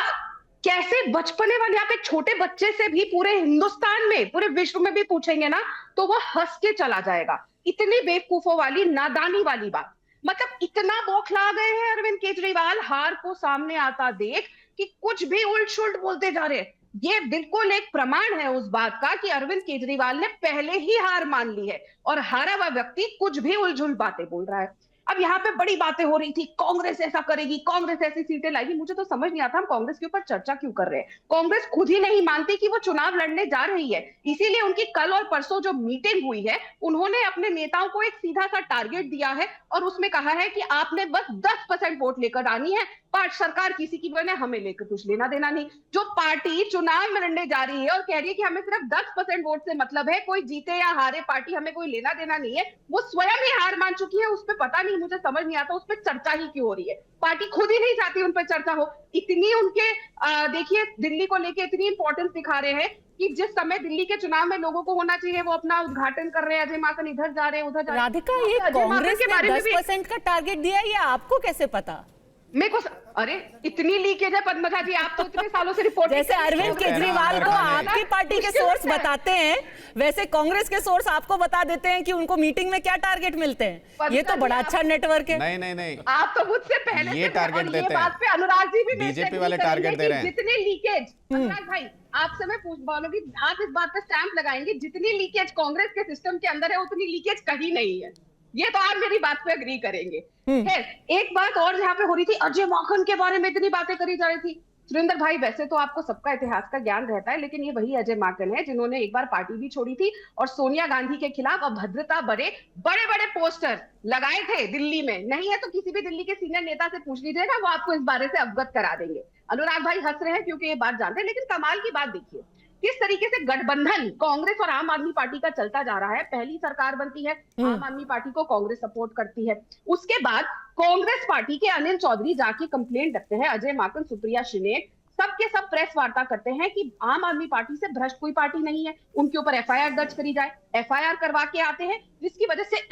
M: कैसे बचपने वाले, आप एक छोटे बच्चे से भी पूरे हिंदुस्तान में, पूरे विश्व में भी पूछेंगे ना तो वो हंस के चला जाएगा। इतनी बेवकूफों वाली, नादानी वाली बात। मतलब इतना बौखला गए हैं अरविंद केजरीवाल हार को सामने आता देख कि कुछ भी उल्ट सुल्ट बोलते जा रहे हैं। ये बिल्कुल एक प्रमाण है उस बात का कि अरविंद केजरीवाल ने पहले ही हार मान ली है और हारा हुआ व्यक्ति कुछ भी उलझुल बातें बोल रहा है। अब यहाँ पे बड़ी बातें हो रही थी, कांग्रेस ऐसा करेगी, कांग्रेस ऐसी सीटें लाएगी। मुझे तो समझ नहीं आता हम कांग्रेस के ऊपर चर्चा क्यों कर रहे हैं। कांग्रेस खुद ही नहीं मानती कि वो चुनाव लड़ने जा रही है, इसीलिए उनकी कल और परसों जो मीटिंग हुई है, उन्होंने अपने नेताओं को एक सीधा सा टारगेट दिया है और उसमें कहा है कि आपने बस 10% वोट लेकर आनी है, पार्टी सरकार किसी की बने, हमें लेकर कुछ लेना देना नहीं। जो पार्टी चुनाव में लड़ने जा रही है और कह रही है कि हमें सिर्फ 10% वोट से मतलब है, कोई जीते या हारे पार्टी हमें कोई लेना देना नहीं है, वो स्वयं ही हार मान चुकी है। उस पर पता नहीं, मुझे समझ नहीं आता उस पर चर्चा ही क्यों हो रही है। पार्टी खुद ही नहीं चाहती उन पर चर्चा हो। इतनी उनके देखिए दिल्ली को लेके इतनी इंपॉर्टेंस दिखा रहे हैं कि जिस समय दिल्ली के चुनाव में लोगों को होना चाहिए वो अपना उद्घाटन कर रहे हैं। अजय माकन इधर जा रहे हैं, उधर जा रहे हैं।
A: राधिका, ये कांग्रेस ने 10% का टारगेट दिया है, ये आपको कैसे पता?
M: मेरे को अरे इतनी लीकेज है पद्मजा जी, आप तो इतने सालों से रिपोर्ट
A: जैसे अरविंद केजरीवाल को आपकी पार्टी के सोर्स बताते हैं, वैसे कांग्रेस के सोर्स आपको बता देते हैं कि उनको मीटिंग में क्या टारगेट मिलते हैं। ये तो बड़ा अच्छा नेटवर्क है।
H: नहीं
M: आप तो मुझसे पहले
H: ये टारगेट देते हैं।
M: बात पे अनुराग जी भी
H: बीजेपी वाले टारगेट दे रहे हैं।
M: जितने लीकेज, अनुराग भाई आपसे मैं पूछ बोलूंगी, आप इस बात पे स्टैंप लगाएंगे, जितनी लीकेज कांग्रेस के सिस्टम के अंदर है उतनी लीकेज कहीं नहीं है। ये तो आप मेरी बात पे अग्री करेंगे। खैर, एक बात और यहाँ पे हो रही थी, अजय माकन के बारे में इतनी बातें करी जा रही थी। सुरेंद्र भाई, वैसे तो आपको सबका इतिहास का ज्ञान रहता है, लेकिन ये वही अजय माकन है जिन्होंने एक बार पार्टी भी छोड़ी थी और सोनिया गांधी के खिलाफ अभद्रता बड़े बड़े पोस्टर लगाए थे दिल्ली में। नहीं है तो किसी भी दिल्ली के सीनियर नेता से पूछ लीजिएगा, वो आपको इस बारे से अवगत करा देंगे। अनुराग भाई हंस रहे हैं क्योंकि ये बात जानते हैं, लेकिन कमाल की बात देखिए किस तरीके से गठबंधन कांग्रेस और आम आदमी पार्टी का चलता जा रहा है। पहली सरकार बनती है, आम आदमी पार्टी को कांग्रेस सपोर्ट करती है। उसके बाद कांग्रेस पार्टी के अनिल चौधरी जाके कंप्लेंट रखते हैं, अजय माकन, सुप्रिया श्रीनेत सबके सब प्रेस वार्ता करते हैं कि आम आदमी पार्टी से भ्रष्ट कोई पार्टी नहीं है, उनके ऊपर एफआईआर दर्ज करी जाए। एफआईआर करवा के आते हैं, जिसकी वजह से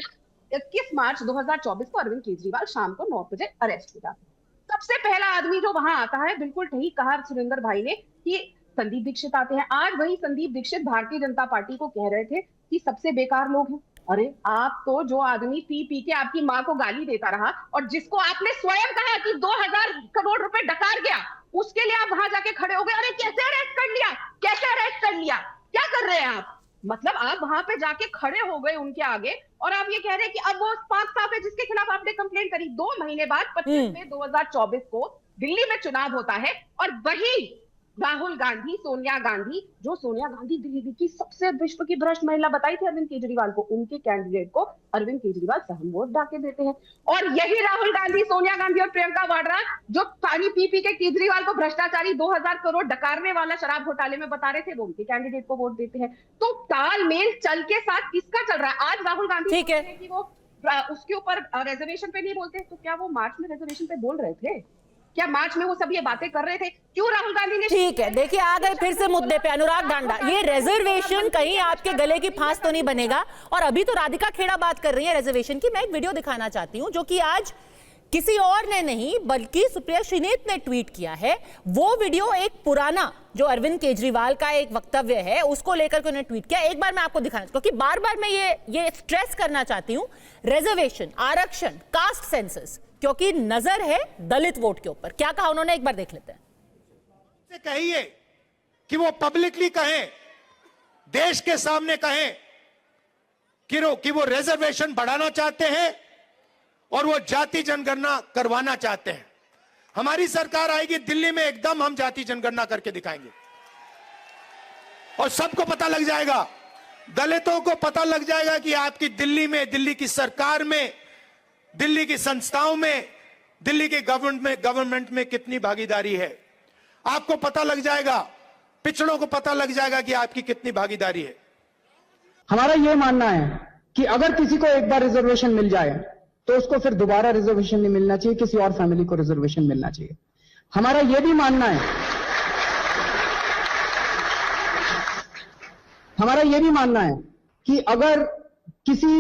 M: 21 मार्च 2024 को अरविंद केजरीवाल शाम को 9 बजे अरेस्ट हो जाते हैं। सबसे पहला आदमी जो वहां आता है, बिल्कुल ठीक कहा सुरेंद्र भाई ने कि संदीप दीक्षित आते हैं। आज वही संदीप दीक्षित भारतीय जनता पार्टी को कह रहे थे कि सबसे बेकार लोग हैं। अरे आप तो जो आदमी पी के आपकी माँ को गाली देता रहा और जिसको आपने स्वयं कहा कि 2000 करोड़ रुपए डकार गया, उसके लिए आप वहां जाके खड़े हो गए। अरे कैसे अरेस्ट कर लिया, कैसे अरेस्ट कर लिया, क्या कर रहे हैं आप? मतलब आप वहां पे जाके खड़े हो गए उनके आगे और आप ये कह रहे हैं कि अब वो पाक साहब है जिसके खिलाफ आपने कंप्लेंट करी। 2 महीने बाद 25 मई 2024 को दिल्ली में चुनाव होता है और वही राहुल गांधी, सोनिया गांधी, जो सोनिया गांधी दिल्ली की सबसे विश्व की भ्रष्ट महिला बताई थी अरविंद केजरीवाल को, उनके कैंडिडेट को अरविंद केजरीवाल सहम वोट डाके देते हैं। और यही राहुल गांधी, सोनिया गांधी और प्रियंका वाड्रा जो पानी पी के केजरीवाल को भ्रष्टाचारी 2000 करोड़ डकारने वाला शराब घोटाले में बता रहे थे, वो उनके कैंडिडेट को वोट देते हैं। तो तालमेल चल के साथ किसका चल रहा है? आज राहुल गांधी
A: ठीक है
M: कि वो उसके ऊपर रिजर्वेशन पे नहीं बोलते, तो क्या वो मार्च में रिजर्वेशन पे बोल रहे थे? क्या मार्च में वो सब ये बातें कर रहे थे? क्यों राहुल गांधी ने?
A: ठीक है, देखिए आ गए फिर से मुद्दे पे। अनुराग डांडा, ये रिजर्वेशन कहीं आपके गले की फांस तो नहीं बनेगा? और अभी तो राधिका खेड़ा बात कर रही है रिजर्वेशन की। मैं एक वीडियो दिखाना चाहती हूं जो कि आज किसी और ने नहीं बल्कि सुप्रिया श्रीनेत ने ट्वीट किया है। वो वीडियो एक पुराना जो अरविंद केजरीवाल का एक वक्तव्य है उसको लेकर के उन्होंने ट्वीट किया। एक बार मैं आपको दिखाना, क्योंकि बार बार मैं ये स्ट्रेस करना चाहती हूं, रिजर्वेशन, आरक्षण, कास्ट सेंसस, क्योंकि नजर है दलित वोट के ऊपर। क्या कहा उन्होंने, एक बार देख लेते हैं।
B: कहिए कि वो पब्लिकली कहें, देश के सामने कहें कि वो रिजर्वेशन बढ़ाना चाहते हैं और वो जाति जनगणना करवाना चाहते हैं। हमारी सरकार आएगी दिल्ली में, एकदम हम जाति जनगणना करके दिखाएंगे और सबको पता लग जाएगा, दलितों को पता लग जाएगा कि आपकी दिल्ली में, दिल्ली की सरकार में, दिल्ली की संस्थाओं में, दिल्ली के गवर्नमेंट में कितनी भागीदारी है। आपको पता लग जाएगा, पिछड़ों को पता लग जाएगा कि आपकी कितनी भागीदारी है।
N: हमारा यह मानना है कि अगर किसी को एक बार रिजर्वेशन मिल जाए तो उसको फिर दोबारा रिजर्वेशन नहीं मिलना चाहिए, किसी और फैमिली को रिजर्वेशन मिलना चाहिए। हमारा यह भी मानना है, हमारा यह भी मानना है कि अगर किसी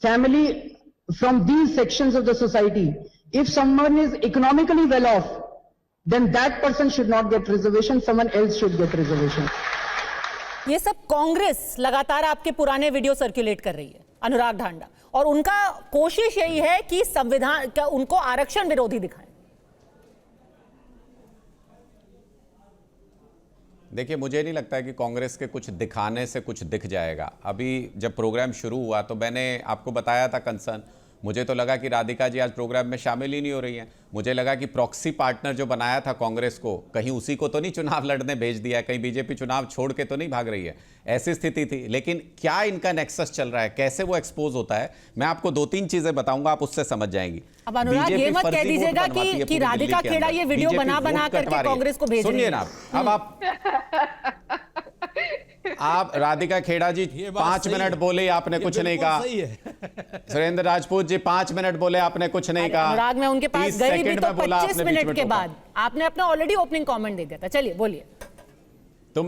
N: family from these sections of the society, if someone is economically well off, then that person should not get reservation, someone else should get reservation.
A: ये सब कांग्रेस लगातार आपके पुराने वीडियो सर्कुलेट कर रही है, अनुराग ढांडा, और उनका कोशिश यही है कि संविधान का उनको आरक्षण विरोधी दिखाएं।
H: देखिए, मुझे नहीं लगता है कि कांग्रेस के कुछ दिखाने से कुछ दिख जाएगा। अभी जब प्रोग्राम शुरू हुआ तो मैंने आपको बताया था कंसर्न, मुझे तो लगा कि राधिका जी आज प्रोग्राम में शामिल ही नहीं हो रही हैं। मुझे लगा कि प्रॉक्सी पार्टनर जो बनाया था कांग्रेस को, कहीं उसी को तो नहीं चुनाव लड़ने भेज दिया, कहीं बीजेपी चुनाव छोड़ के तो नहीं भाग रही है, ऐसी स्थिति थी। लेकिन क्या इनका नेक्सस चल रहा है, कैसे वो एक्सपोज होता है, मैं आपको 2-3 चीजें बताऊंगा, आप उससे समझ जाएंगी।
A: अब अनुराग ये मत कह दीजिएगा कि राधिका खेड़ा ये वीडियो बना करके कांग्रेस को भेज रही है।
H: सुनिए ना, अब आप राधिका खेड़ा जी 5 मिनट बोले, आपने कुछ नहीं कहा। सुरेंद्र राजपूत जी 5 मिनट बोले, आपने कुछ नहीं कहा।
A: अनुराग, मैं उनके पास गई भी तो 25 मिनट के बाद आपने अपना ऑलरेडी ओपनिंग कमेंट दे दिया था। चलिए बोलिए।
H: तो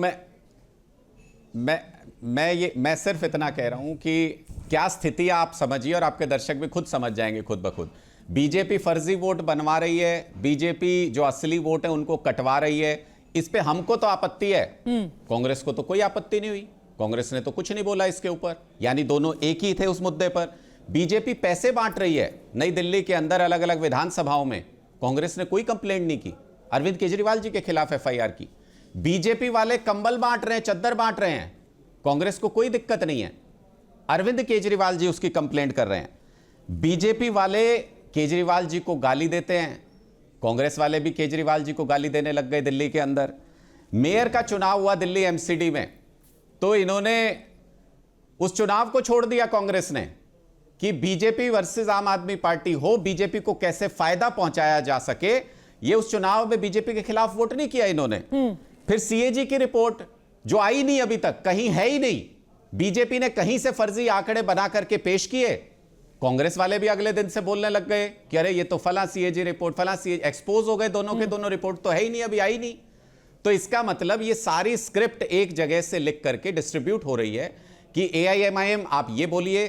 H: मैं सिर्फ इतना कह रहा हूं कि क्या स्थिति आप समझिए और आपके दर्शक भी खुद समझ जाएंगे खुद ब खुद। बीजेपी फर्जी वोट बनवा रही है, बीजेपी जो असली वोट है उनको कटवा रही है। इस पे हमको तो आपत्ति है, कांग्रेस को तो कोई आपत्ति नहीं हुई, कांग्रेस ने तो कुछ नहीं बोला इसके ऊपर, यानी दोनों एक ही थे उस मुद्दे पर। बीजेपी पैसे बांट रही है नई दिल्ली के अंदर अलग अलग विधानसभाओं में, कांग्रेस ने कोई कंप्लेंट नहीं की, अरविंद केजरीवाल जी के खिलाफ एफआईआर की। बीजेपी वाले कंबल बांट रहे हैं, चद्दर बांट रहे हैं, कांग्रेस को कोई दिक्कत नहीं है, अरविंद केजरीवाल जी उसकी कंप्लेंट कर रहे हैं। बीजेपी वाले केजरीवाल जी को गाली देते हैं, कांग्रेस वाले भी केजरीवाल जी को गाली देने लग गए दिल्ली के अंदर। मेयर का चुनाव हुआ दिल्ली एमसीडी में, तो इन्होंने उस चुनाव को छोड़ दिया कांग्रेस ने कि बीजेपी वर्सेस आम आदमी पार्टी हो, बीजेपी को कैसे फायदा पहुंचाया जा सके। ये उस चुनाव में बीजेपी के खिलाफ वोट नहीं किया इन्होंने। फिर सीएजी की रिपोर्ट जो आई नहीं अभी तक, कहीं है ही नहीं, बीजेपी ने कहीं से फर्जी आंकड़े बना करके पेश किए, कांग्रेस वाले भी अगले दिन से बोलने लग गए कि अरे ये तो फला सीएजी रिपोर्ट, फला सीएजी, एक्सपोज हो गए दोनों के दोनों, रिपोर्ट तो है ही नहीं, अभी आई नहीं। तो इसका मतलब ये सारी स्क्रिप्ट एक जगह से लिख करके डिस्ट्रीब्यूट हो रही है कि एआईएमआईएम आप ये बोलिए,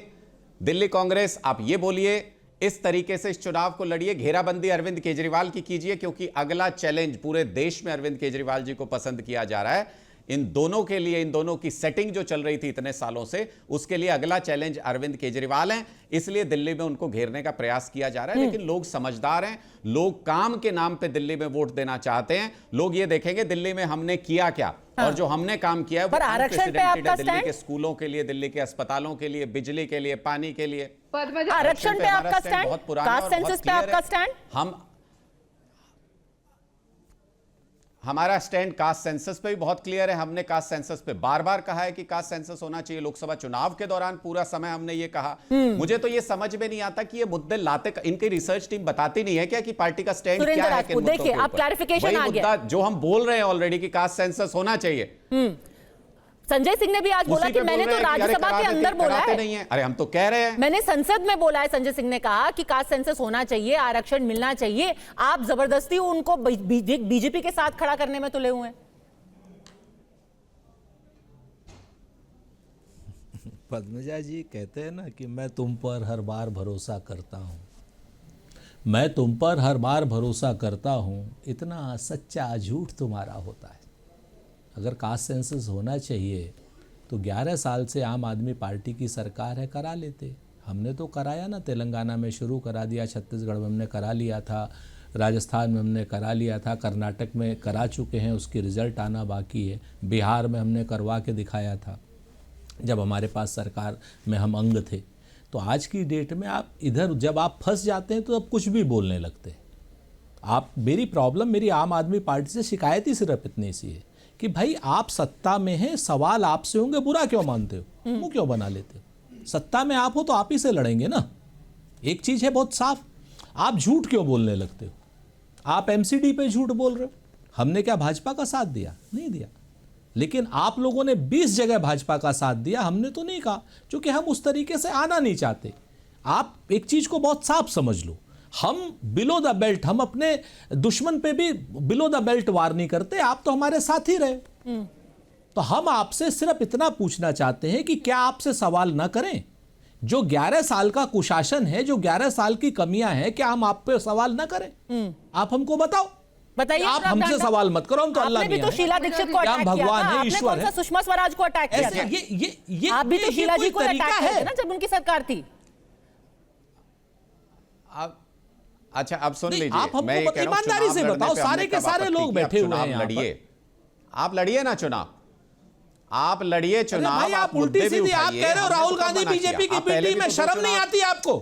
H: दिल्ली कांग्रेस आप ये बोलिए, इस तरीके से इस चुनाव को लड़िए, घेराबंदी अरविंद केजरीवाल की कीजिए, क्योंकि अगला चैलेंज पूरे देश में अरविंद केजरीवाल जी को पसंद किया जा रहा है। इन दोनों के लिए, इन दोनों की सेटिंग जो चल रही थी इतने सालों से, उसके लिए अगला चैलेंज अरविंद केजरीवाल हैं, इसलिए दिल्ली में उनको घेरने का प्रयास किया जा रहा है। लेकिन लोग समझदार हैं, लोग काम के नाम पे दिल्ली में वोट देना चाहते हैं, लोग ये देखेंगे दिल्ली में हमने किया क्या, और जो हमने काम किया है वो अनप्रेसिडेंटेड है, दिल्ली के स्कूलों के लिए, दिल्ली के अस्पतालों के लिए, बिजली के लिए, पानी के लिए।
A: आरक्षण पे आपका स्टैंड,
H: बहुत पुराना
A: कास्ट
H: और
A: सेंसस
H: बहुत
A: पे
H: क्लियर
A: आपका
H: है।
A: स्टैंड?
H: हमारा स्टैंड कास्ट सेंसस पे भी बहुत क्लियर है। हमने कास्ट सेंसस पे बार बार कहा है कि कास्ट सेंसस होना चाहिए। लोकसभा चुनाव के दौरान पूरा समय हमने ये कहा। मुझे तो ये समझ में नहीं आता कि ये मुद्दे लाते, इनकी रिसर्च टीम बताती नहीं है क्या कि पार्टी का स्टैंड क्या है किन मुद्दों के
A: देखिए, अब
H: ऊपर।
A: क्लैरिफिकेशन
H: वही
A: आ गया
H: मुद्दा जो हम बोल रहे हैं ऑलरेडी कि कास्ट सेंसस होना चाहिए।
A: संजय सिंह ने भी आज बोला कि मैंने तो राज्यसभा के अंदर बोला है,
H: नहीं है। अरे हम तो कह रहे हैं,
A: मैंने संसद में बोला है। संजय सिंह ने कहा कि कास्ट सेंसस होना चाहिए, आरक्षण मिलना चाहिए। आप जबरदस्ती उनको बीजेपी के साथ खड़ा करने में तुले हुए हैं।
I: पद्मजा जी कहते हैं ना कि मैं तुम पर हर बार भरोसा करता हूँ, मैं तुम पर हर बार भरोसा करता हूँ, इतना सच्चा झूठ तुम्हारा होता है। अगर कास्ट सेंसस होना चाहिए तो 11 साल से आम आदमी पार्टी की सरकार है, करा लेते। हमने तो कराया ना, तेलंगाना में शुरू करा दिया, छत्तीसगढ़ में हमने करा लिया था, राजस्थान में हमने करा लिया था, कर्नाटक में करा चुके हैं, उसकी रिजल्ट आना बाकी है, बिहार में हमने करवा के दिखाया था जब हमारे पास सरकार में हम अंग थे। तो आज की डेट में आप इधर जब आप फंस जाते हैं तो अब कुछ भी बोलने लगते हैं आप। मेरी प्रॉब्लम, मेरी आम आदमी पार्टी से शिकायत ही सिर्फ इतनी सी है कि भाई आप सत्ता में हैं, सवाल आपसे होंगे, बुरा क्यों मानते हो, मुंह क्यों बना लेते हो? सत्ता में आप हो तो आप ही से लड़ेंगे ना। एक चीज़ है बहुत साफ, आप झूठ क्यों बोलने लगते हो? आप एमसीडी पे झूठ बोल रहे हो। हमने क्या भाजपा का साथ दिया? नहीं दिया। लेकिन आप लोगों ने 20 जगह भाजपा का साथ दिया, हमने तो नहीं कहा, क्योंकि हम उस तरीके से आना नहीं चाहते। आप एक चीज़ को बहुत साफ समझ लो, हम बिलो द बेल्ट, हम अपने दुश्मन पे भी बिलो द बेल्ट वार नहीं करते। आप तो हमारे साथ ही रहे। तो हम आपसे सिर्फ इतना पूछना चाहते हैं कि क्या आपसे सवाल ना करें? जो 11 साल का कुशासन है, जो 11 साल की कमियां हैं, क्या हम आप पे सवाल ना करें? आप हमको बताइए। आप हमसे सवाल मत करो, हम तो अल्लाह
A: भी तो शीला दीक्षित को अटैक किया
I: भगवान
A: था,
I: है, ईश्वर है।
A: सुषमा स्वराज को अटैक किया था।
I: ये
A: आप भी तो शीला जी को अटैक किया
I: है
A: ना जब उनकी सरकार थी।
H: अच्छा अब सुन लीजिए,
I: आप हमको ईमानदारी से बताओ, सारे के सारे लोग बैठे हुए हैं यहाँ पर।
H: आप लड़िए ना चुनाव, आप लड़िए चुनाव।
I: भाई आप उल्टी सीधी आप कह रहे हो राहुल गांधी बीजेपी की बी टीम में, शर्म नहीं आती आपको?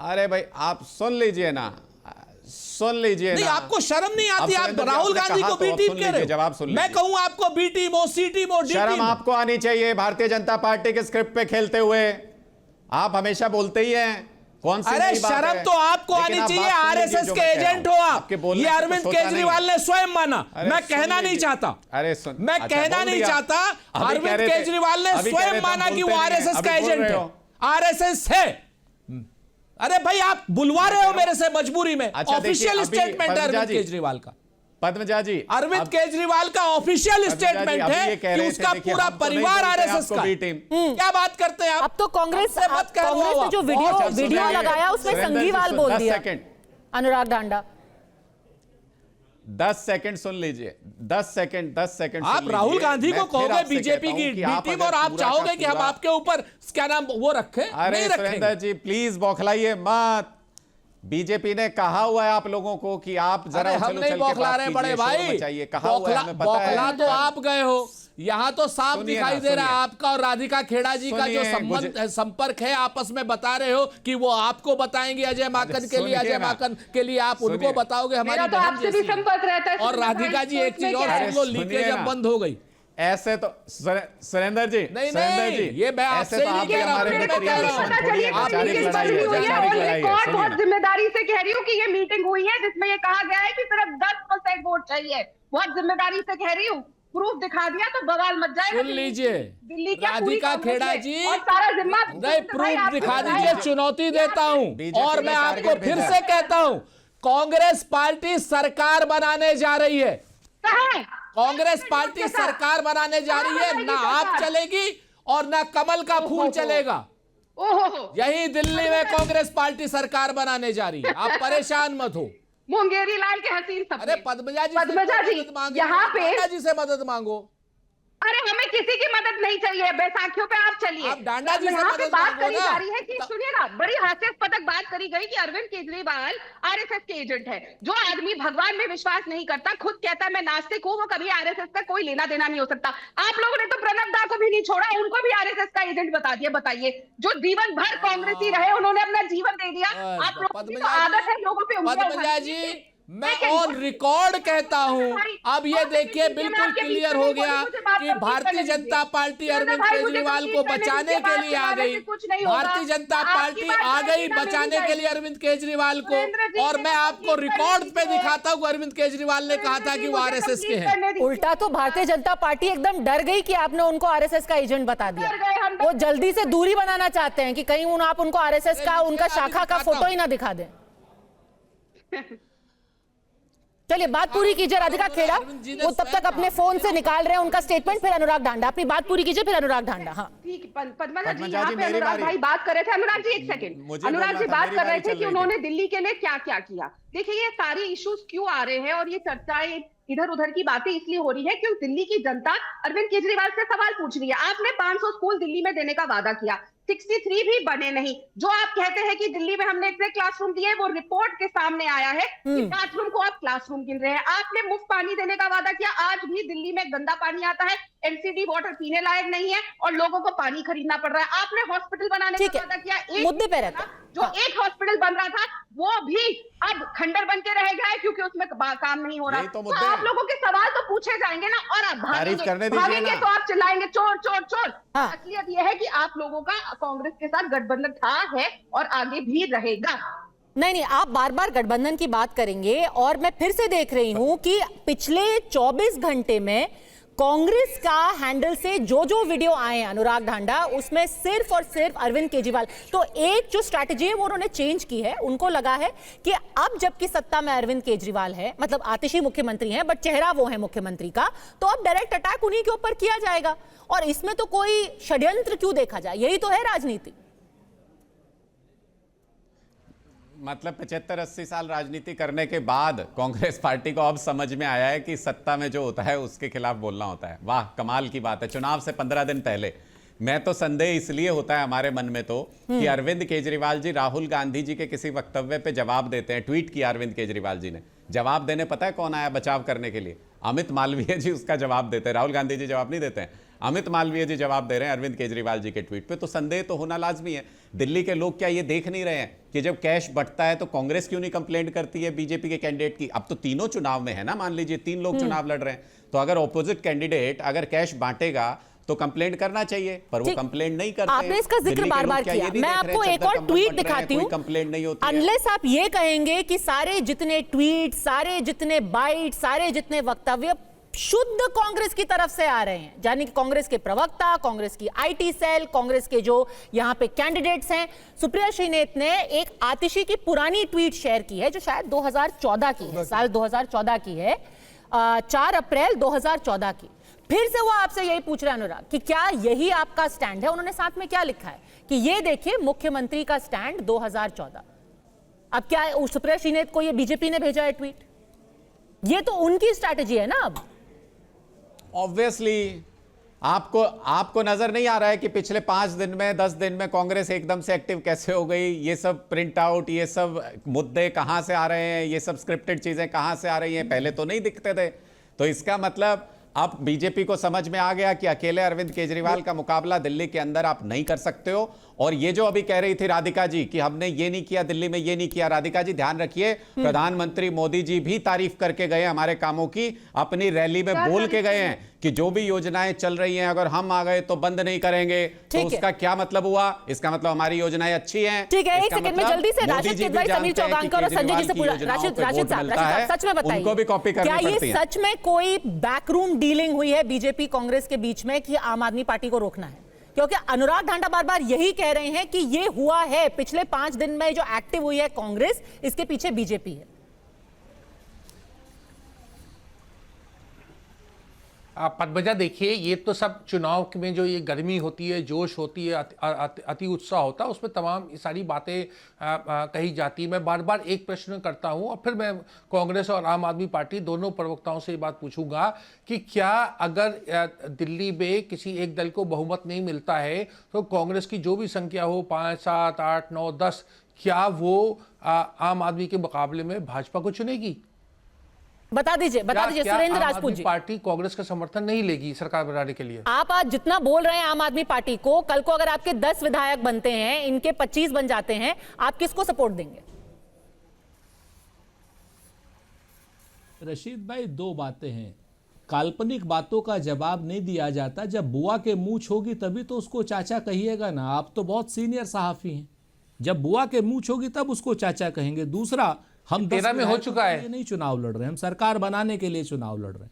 H: अरे भाई आप सुन लीजिए ना, सुन लीजिए
I: नहीं,
H: ना।
I: आपको शर्म नहीं आती? आप राहुल गांधी को बी टीम कह रहे हो,
H: जवाब सुन लीजिए।
I: मैं कहूं आपको बी टीम हो, सी टीम हो, डी टीम हो।
H: शर्म आपको आनी चाहिए। भारतीय जनता पार्टी के स्क्रिप्ट पे खेलते हुए आप हमेशा बोलते ही हैं। कौन सी
I: अरे शर्म तो आपको आनी चाहिए। आरएसएस के एजेंट हो आप, ये अरविंद केजरीवाल ने स्वयं माना, मैं कहना नहीं चाहता।
H: अरे सुन,
I: मैं कहना नहीं चाहता। अरविंद केजरीवाल ने स्वयं माना कि वो आरएसएस का एजेंट है, आरएसएस है। अरे भाई आप बुलवा रहे हो मेरे से मजबूरी में। ऑफिशियल स्टेटमेंट है अरविंद केजरीवाल का।
H: पद्मजा जी,
I: अरविंद केजरीवाल का ऑफिशियल स्टेटमेंट है कि उसका पूरा परिवार आरएसएस का। क्या बात करते हैं आप?
A: अब तो कांग्रेस ने जो वीडियो लगाया उसमें संघीवाल बोल दिया। अनुराग ढांडा।
H: 10 सेकंड सुन लीजिए, 10 सेकंड
I: आप राहुल गांधी को कहोगे बीजेपी की बी टीम और आप चाहोगे कि हम आपके ऊपर क्या नाम वो रखें?
H: अरे
I: नहीं रखेंगे।
H: सुरेंद्र जी प्लीज बौखलाइए मत। बीजेपी ने कहा हुआ है आप लोगों को कि आप जरा
I: हम नहीं बौखला रहे बड़े भाई, बौखला तो आप गए हो। यहाँ तो साफ दिखाई दे रहा है आपका और राधिका खेड़ा जी का जो संपर्क है आपस में बता रहे हो कि वो आपको बताएंगे अजय माकन के लिए, अजय माकन के लिए आप उनको बताओगे हमारी बहन जैसी।
M: संपर्क रहता है
I: और राधिका जी एक चीज और सुन लो, लीकेज अब बंद हो गई।
H: ऐसे तो सुरेंद्र जी,
I: नहीं
H: सुरेंद्र जी,
I: ये मैं आपसे नहीं कह रहा हूं,
M: बहुत जिम्मेदारी से कह रही हूँ कि ये मीटिंग हुई है जिसमें ये कहा गया है कि सिर्फ 10% वोट चाहिए। बहुत जिम्मेदारी से कह रही हूँ, प्रूफ दिखा दिया तो बवाल मच जाएगा।
I: सुन लीजिए
M: दिल्ली क्या
I: राधिका खेड़ा जी,
M: और सारा जिम्मा
I: नहीं प्रूफ दिखा दीजिए, चुनौती देता हूं। और मैं आपको फिर से कहता हूं, कांग्रेस पार्टी सरकार बनाने जा रही है। कांग्रेस पार्टी सरकार बनाने जा रही है, ना आप चलेगी और ना कमल का फूल चलेगा। यही दिल्ली में कांग्रेस पार्टी सरकार बनाने जा रही है, आप परेशान मत हो।
M: मुंगेरी लाल के हसीन सपने।
I: अरे पद्मजा जी
M: यहाँ पे
I: जी से मदद मांगो।
M: अरे हमें किसी की मदद नहीं चाहिए, बैसाखियों पे आप चलिए।
I: आप डांडा जी से
M: यहाँ पे
I: मदद
M: बात
I: मांगो
M: करी
I: ना।
M: जा रही है कि सुनिए ना, बड़ी हास्यास्पद बात करी गई कि अरविंद केजरीवाल आरएसएस के एजेंट है। जो आदमी भगवान में विश्वास नहीं करता, खुद कहता है मैं नास्तिक हूँ, वो कभी आरएसएस का कोई लेना देना नहीं हो सकता। आप लोगों ने तो प्रणब दा को भी नहीं छोड़ा, उनको भी आरएसएस का एजेंट बता दिया। बताइए, जो जीवन भर कांग्रेसी रहे, उन्होंने अपना जीवन दे दिया। आप लोगों की तो आदत है लोगों पे उंगलियां
I: पद्मजा जी, मैं ऑन रिकॉर्ड कहता हूं, अब ये देखिए बिल्कुल क्लियर हो गया कि भारतीय जनता पार्टी अरविंद केजरीवाल को बचाने के लिए आ गई। भारतीय जनता पार्टी आ गई बचाने के लिए अरविंद केजरीवाल को। और मैं आपको रिकॉर्ड पे दिखाता हूं, अरविंद केजरीवाल ने कहा था कि वो आरएसएस के हैं।
A: उल्टा तो भारतीय जनता पार्टी एकदम डर गई कि आपने उनको आरएसएस का एजेंट बता दिया। वो जल्दी से दूरी बनाना चाहते हैं कि कहीं आप उनको आरएसएस का, उनका शाखा का फोटो ही ना दिखा दें। चलिए बात पूरी कीजिए राधिका खेड़ा, वो तब तक अपने फोन से निकाल रहे हैं उनका स्टेटमेंट। फिर अनुराग ढांडा अपनी बात पूरी कीजिए, फिर अनुराग ढांडा। हाँ
M: ठीक, पद्मजा जी यहाँ पे अनुराग भाई बात कर रहे थे। अनुराग जी एक सेकंड, अनुराग जी बात कर रहे थे कि उन्होंने दिल्ली के लिए क्या क्या किया। देखिए ये सारी इश्यूज क्यों आ रहे हैं और ये चर्चाएं इधर उधर की बातें इसलिए हो रही है क्योंकि दिल्ली की जनता अरविंद केजरीवाल से सवाल पूछ रही है। आपने 500 स्कूल दिल्ली में देने का वादा किया, 63 भी बने नहीं। जो आप कहते हैं कि दिल्ली में हमने इतने क्लासरूम दिए, वो रिपोर्ट के सामने आया है कि बाथरूम को आप क्लासरूम गिन रहे हैं। आपने मुफ्त पानी देने का वादा किया, आज भी दिल्ली में गंदा पानी आता है, एमसीडी वाटर पीने लायक नहीं है और लोगों को पानी खरीदना पड़ रहा है। आपने हॉस्पिटल बनाने का वादा किया,
A: मुद्दे पे रहता
M: जो एक हॉस्पिटल बन रहा था वो भी अब खंडर बन के रह गया है क्योंकि उसमें काम नहीं हो रहा। तो आप लोगों के सवाल तो पूछे जाएंगे ना, और आप भागेंगे तो आप चिल्लाएंगे चोर चोर चोर। असलियत यह है कि आप लोगों का कांग्रेस के साथ गठबंधन था, है और आगे भी रहेगा।
A: नहीं, आप बार बार गठबंधन की बात करेंगे और मैं फिर से देख रही हूं कि पिछले 24 घंटे में कांग्रेस का हैंडल से जो जो वीडियो आए हैं अनुराग ढांडा, उसमें सिर्फ और सिर्फ अरविंद केजरीवाल। तो एक जो स्ट्रैटेजी है वो उन्होंने चेंज की है। उनको लगा है कि अब जबकि सत्ता में अरविंद केजरीवाल है, मतलब आतिशी मुख्यमंत्री हैं बट चेहरा वो है मुख्यमंत्री का, तो अब डायरेक्ट अटैक उन्हीं के ऊपर किया जाएगा। और इसमें तो कोई षड्यंत्र क्यों देखा जाए, यही तो है राजनीति।
H: मतलब 75-80 साल राजनीति करने के बाद कांग्रेस पार्टी को अब समझ में आया है कि सत्ता में जो होता है उसके खिलाफ बोलना होता है। वाह, कमाल की बात है। चुनाव से 15 दिन पहले मैं तो संदेह इसलिए होता है हमारे मन में तो कि अरविंद केजरीवाल जी राहुल गांधी जी के किसी वक्तव्य पे जवाब देते हैं। ट्वीट किया अरविंद केजरीवाल जी ने, जवाब देने पता है कौन आया बचाव करने के लिए? अमित मालवीय जी उसका जवाब देते हैं। राहुल गांधी जी जवाब नहीं देते हैं, अमित मालवीय जी जवाब दे रहे हैं अरविंद केजरीवाल जी के ट्वीट पे। तो संदेह तो होना लाजमी है। दिल्ली के लोग क्या ये देख नहीं रहे हैं कि जब कैश बंटता है तो कांग्रेस क्यों नहीं कंप्लेंट करती है बीजेपी के कैंडिडेट की? अब तो तीनों चुनाव में है ना, मान लीजिए 3 लोग चुनाव लड़ रहे हैं, तो अगर ऑपोजिट कैंडिडेट अगर कैश बांटेगा तो कंप्लेंट करना चाहिए, पर वो कंप्लेंट नहीं करते।
A: आपने इसका जिक्र बार बार किया। मैं आपको एक और ट्वीट दिखाती हूँ,
H: कंप्लेंट नहीं होती।
A: अनलेस आप ये कहेंगे कि सारे जितने ट्वीट, सारे जितने बाइट, सारे जितने वक्तव्य शुद्ध कांग्रेस की तरफ से आ रहे हैं, यानी कि कांग्रेस के प्रवक्ता, कांग्रेस की आईटी सेल, कांग्रेस के जो यहाँ पे कैंडिडेट्स हैं। सुप्रिया श्रीनेत ने एक आतिशी की पुरानी ट्वीट शेयर की है जो शायद 2014 की है, साल 2014 की है, 4 अप्रैल 2014 की। फिर से वो आपसे यही पूछ रहे हैं अनुराग कि क्या यही आपका स्टैंड है? उन्होंने साथ में क्या लिखा है कि ये देखिए मुख्यमंत्री का स्टैंड 2014। अब क्या सुप्रिया श्रीनेत को ये बीजेपी ने भेजा है ट्वीट? ये तो उनकी स्ट्रैटेजी है ना। अब
H: ऑब्वियसली आपको नजर नहीं आ रहा है कि पिछले 5 दिन में 10 दिन में कांग्रेस एकदम से एक्टिव कैसे हो गई? ये सब प्रिंट आउट, ये सब मुद्दे कहां से आ रहे हैं, ये सब स्क्रिप्टेड चीजें कहां से आ रही हैं? पहले तो नहीं दिखते थे। तो इसका मतलब अब बीजेपी को समझ में आ गया कि अकेले अरविंद केजरीवाल का मुकाबला दिल्ली के अंदर आप नहीं कर सकते हो। और ये जो अभी कह रही थी राधिका जी कि हमने ये नहीं किया, दिल्ली में ये नहीं किया, राधिका जी ध्यान रखिए, प्रधानमंत्री मोदी जी भी तारीफ करके गए हमारे कामों की, अपनी रैली में बोल के गए हैं कि जो भी योजनाएं चल रही हैं अगर हम आ गए तो बंद नहीं करेंगे। तो उसका क्या मतलब हुआ? इसका मतलब हमारी योजनाएं अच्छी हैं।
A: ठीक है, एक सेकंड में जल्दी से राशिद किदवई, समीर चौगानकर और संजय जी से पूछा। राशिद साहब सच में बताइए,
H: उनको भी कॉपी करनी
A: क्या
H: पड़ती
A: ये
H: है।
A: सच में कोई बैकरूम डीलिंग हुई है बीजेपी कांग्रेस के बीच में कि आम आदमी पार्टी को रोकना है? क्योंकि अनुराग ढांडा बार बार यही कह रहे हैं कि ये हुआ है, पिछले 5 दिन में जो एक्टिव हुई है कांग्रेस, इसके पीछे बीजेपी है।
J: पद्मजा देखिए, ये तो सब चुनाव में जो ये गर्मी होती है, जोश होती है, अति उत्साह होता है, उसमें तमाम ये सारी बातें कही जाती है। मैं बार बार एक प्रश्न करता हूं और फिर मैं कांग्रेस और आम आदमी पार्टी दोनों प्रवक्ताओं से ये बात पूछूंगा कि क्या अगर दिल्ली में किसी एक दल को बहुमत नहीं मिलता है तो कांग्रेस की जो भी संख्या हो 5, 7, 8, 9, 10, क्या वो आम आदमी के मुकाबले में भाजपा को चुनेगी?
A: बता दीजिए सुरेंद्र राजपूत जी।
J: पार्टी कांग्रेस का समर्थन नहीं लेगी सरकार बनाने के लिए?
A: आप आज जितना बोल रहे हैं आम आदमी पार्टी को, कल को अगर आपके 10 विधायक बनते हैं, इनके 25 बन जाते हैं, आप किसको सपोर्ट देंगे?
I: रशीद भाई, 2 बातें हैं। काल्पनिक बातों का जवाब नहीं दिया जाता। जब बुआ के मूंछ होगी तभी तो उसको चाचा कहिएगा ना। आप तो बहुत सीनियर सहाफी हैं। जब बुआ के मूंछ होगी तब उसको चाचा कहेंगे। दूसरा, हम
J: 13 में हो चुका है,
I: नहीं चुनाव लड़ रहे हैं, हम सरकार बनाने के लिए चुनाव लड़ रहे हैं।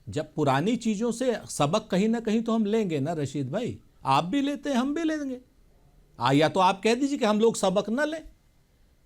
I: जब पुरानी चीजों से सबक कहीं ना कहीं तो हम लेंगे ना रशीद भाई। आप भी लेते हैं, हम भी लेंगे। या तो आप कह दीजिए कि हम लोग सबक न लें।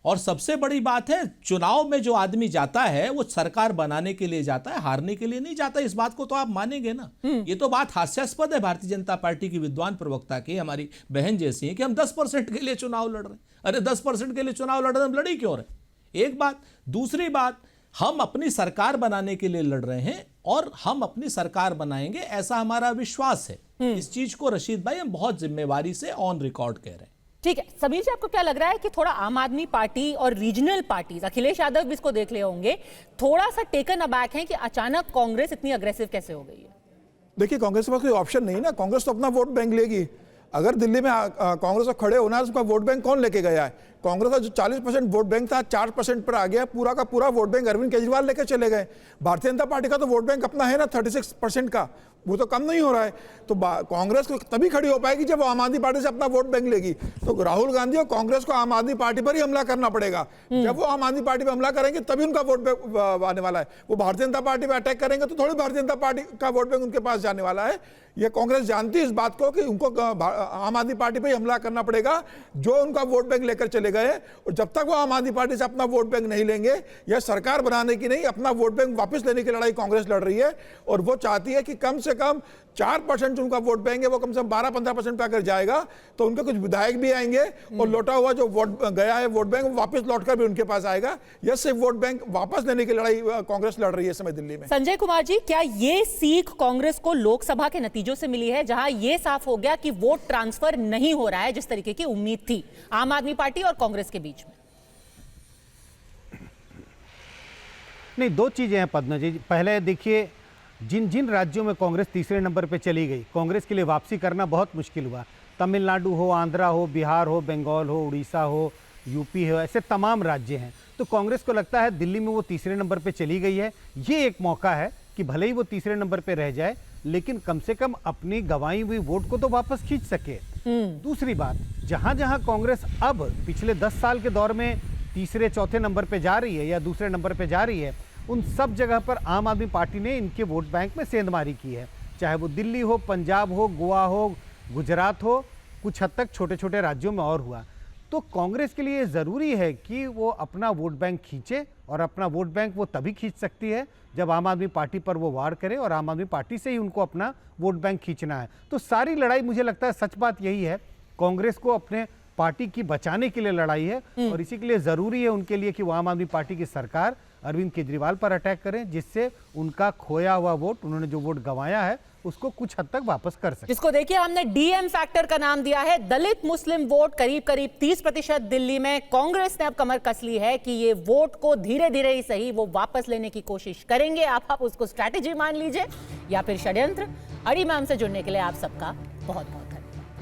I: और सबसे बड़ी बात है, चुनाव में जो आदमी जाता है वो सरकार बनाने के लिए जाता है, हारने के लिए नहीं जाता। इस बात को तो आप मानेंगे ना। ये तो बात हास्यास्पद है भारतीय जनता पार्टी की विद्वान प्रवक्ता की, हमारी बहन जैसी है, कि हम 10% के लिए चुनाव लड़ रहे हैं। अरे 10% के लिए चुनाव लड़ रहे हैं, हम लड़ी क्यों रहे? एक बात। दूसरी बात, हम अपनी सरकार बनाने के लिए लड़ रहे हैं और हम अपनी सरकार बनाएंगे, ऐसा हमारा विश्वास है। इस चीज को रशीद भाई हम बहुत जिम्मेवारी से ऑन रिकॉर्ड कह रहे हैं।
A: ठीक है, समीर जी, आपको क्या लग रहा है कि थोड़ा आम आदमी पार्टी और रीजनल पार्टीज, अखिलेश यादव भी इसको देख ले होंगे, थोड़ा सा टेकन अबैक है कि अचानक कांग्रेस इतनी अग्रेसिव कैसे हो गई है?
K: देखिए, कांग्रेस के पास कोई ऑप्शन नहीं ना। कांग्रेस तो अपना वोट बैंक लेगी। अगर दिल्ली में कांग्रेस को खड़े होना है, उसका वोट बैंक कौन लेके गया है? कांग्रेस का जो 40% वोट बैंक था 4% पर आ गया। पूरा का पूरा वोट बैंक अरविंद केजरीवाल लेके चले गए। भारतीय जनता पार्टी का तो वोट बैंक अपना है ना 36% का, वो तो कम नहीं हो रहा है। तो कांग्रेस को तभी खड़ी हो पाएगी जब वो आम आदमी पार्टी से अपना वोट बैंक लेगी। तो राहुल गांधी और कांग्रेस को आम आदमी पार्टी पर ही हमला करना पड़ेगा। जब वो आम आदमी पार्टी पर हमला करेंगे तभी उनका वोट बैंक आने वाला है। वो भारतीय जनता पार्टी पर अटैक करेंगे तो थोड़ी भारतीय जनता पार्टी का वोट बैंक उनके पास जाने वाला है। ये कांग्रेस जानती है इस बात को कि उनको आम आदमी पार्टी पर ही हमला करना पड़ेगा, जो उनका वोट बैंक लेकर चले गए। और जब तक वो आम आदमी पार्टी से अपना वोट बैंक नहीं लेंगे, यह सरकार बनाने की नहीं, अपना वोट बैंक वापस लेने की लड़ाई कांग्रेस लड़ रही है। और वो चाहती है कि कम से कम 4% उनका वोट बैंक है वो कम से कम 12-15% पे अगर जाएगा तो उनके कुछ विधायक भी आएंगे और लौटा हुआ जो वोट गया है वोट बैंक, वो वापस लौटकर भी उनके पास आएगा। यह सिर्फ वोट बैंक वापस लेने की लड़ाई कांग्रेस लड़ रही है इस समय दिल्ली में।
A: संजय कुमार जी, क्या ये सीख कांग्रेस को लोकसभा के नतीजों से मिली है, जहां ये साफ हो गया कि वोट ट्रांसफर नहीं हो रहा है जिस तरीके की उम्मीद थी आम आदमी पार्टी और कांग्रेस के बीच में?
L: नहीं, 2 चीजें हैं पद्मा जी। पहले देखिए, जिन जिन राज्यों में कांग्रेस तीसरे नंबर पे चली गई, कांग्रेस के लिए वापसी करना बहुत मुश्किल हुआ। तमिलनाडु हो, आंध्रा हो, बिहार हो, बंगाल हो, उड़ीसा हो, यूपी हो, ऐसे तमाम राज्य हैं। तो कांग्रेस को लगता है दिल्ली में वो तीसरे नंबर पे चली गई है, ये एक मौका है कि भले ही वो तीसरे नंबर पे रह जाए लेकिन कम से कम अपनी गंवाई हुई वोट को तो वापस खींच सके। दूसरी बात, जहां जहां कांग्रेस अब पिछले 10 साल के दौर में तीसरे चौथे नंबर पे जा रही है या दूसरे नंबर पे जा रही है, उन सब जगह पर आम आदमी पार्टी ने इनके वोट बैंक में सेंधमारी की है। चाहे वो दिल्ली हो, पंजाब हो, गोवा हो, गुजरात हो, कुछ हद तक छोटे छोटे राज्यों में और हुआ। तो कांग्रेस के लिए ज़रूरी है कि वो अपना वोट बैंक खींचे, और अपना वोट बैंक वो तभी खींच सकती है जब आम आदमी पार्टी पर वो वार करे, और आम आदमी पार्टी से ही उनको अपना वोट बैंक खींचना है। तो सारी लड़ाई, मुझे लगता है सच बात यही है, कांग्रेस को अपने पार्टी की बचाने के लिए लड़ाई है और इसी के लिए जरूरी है उनके लिए कि वो आम आदमी पार्टी की सरकार अरविंद केजरीवाल पर अटैक करें, जिससे उनका खोया हुआ वोट, उन्होंने जो वोट गंवाया है, उसको कुछ हद तक वापस कर सके।
A: जिसको देखिए हमने डीएम फैक्टर का नाम दिया है। दलित मुस्लिम वोट करीब करीब 30% दिल्ली में। कांग्रेस ने अब कमर कस ली है कि ये वोट को धीरे धीरे ही सही वो वापस लेने की कोशिश करेंगे। आप उसको स्ट्रैटेजी मान लीजिए या फिर षड्यंत्र। अड़ी में हमसे जुड़ने के लिए आप सबका बहुत बहुत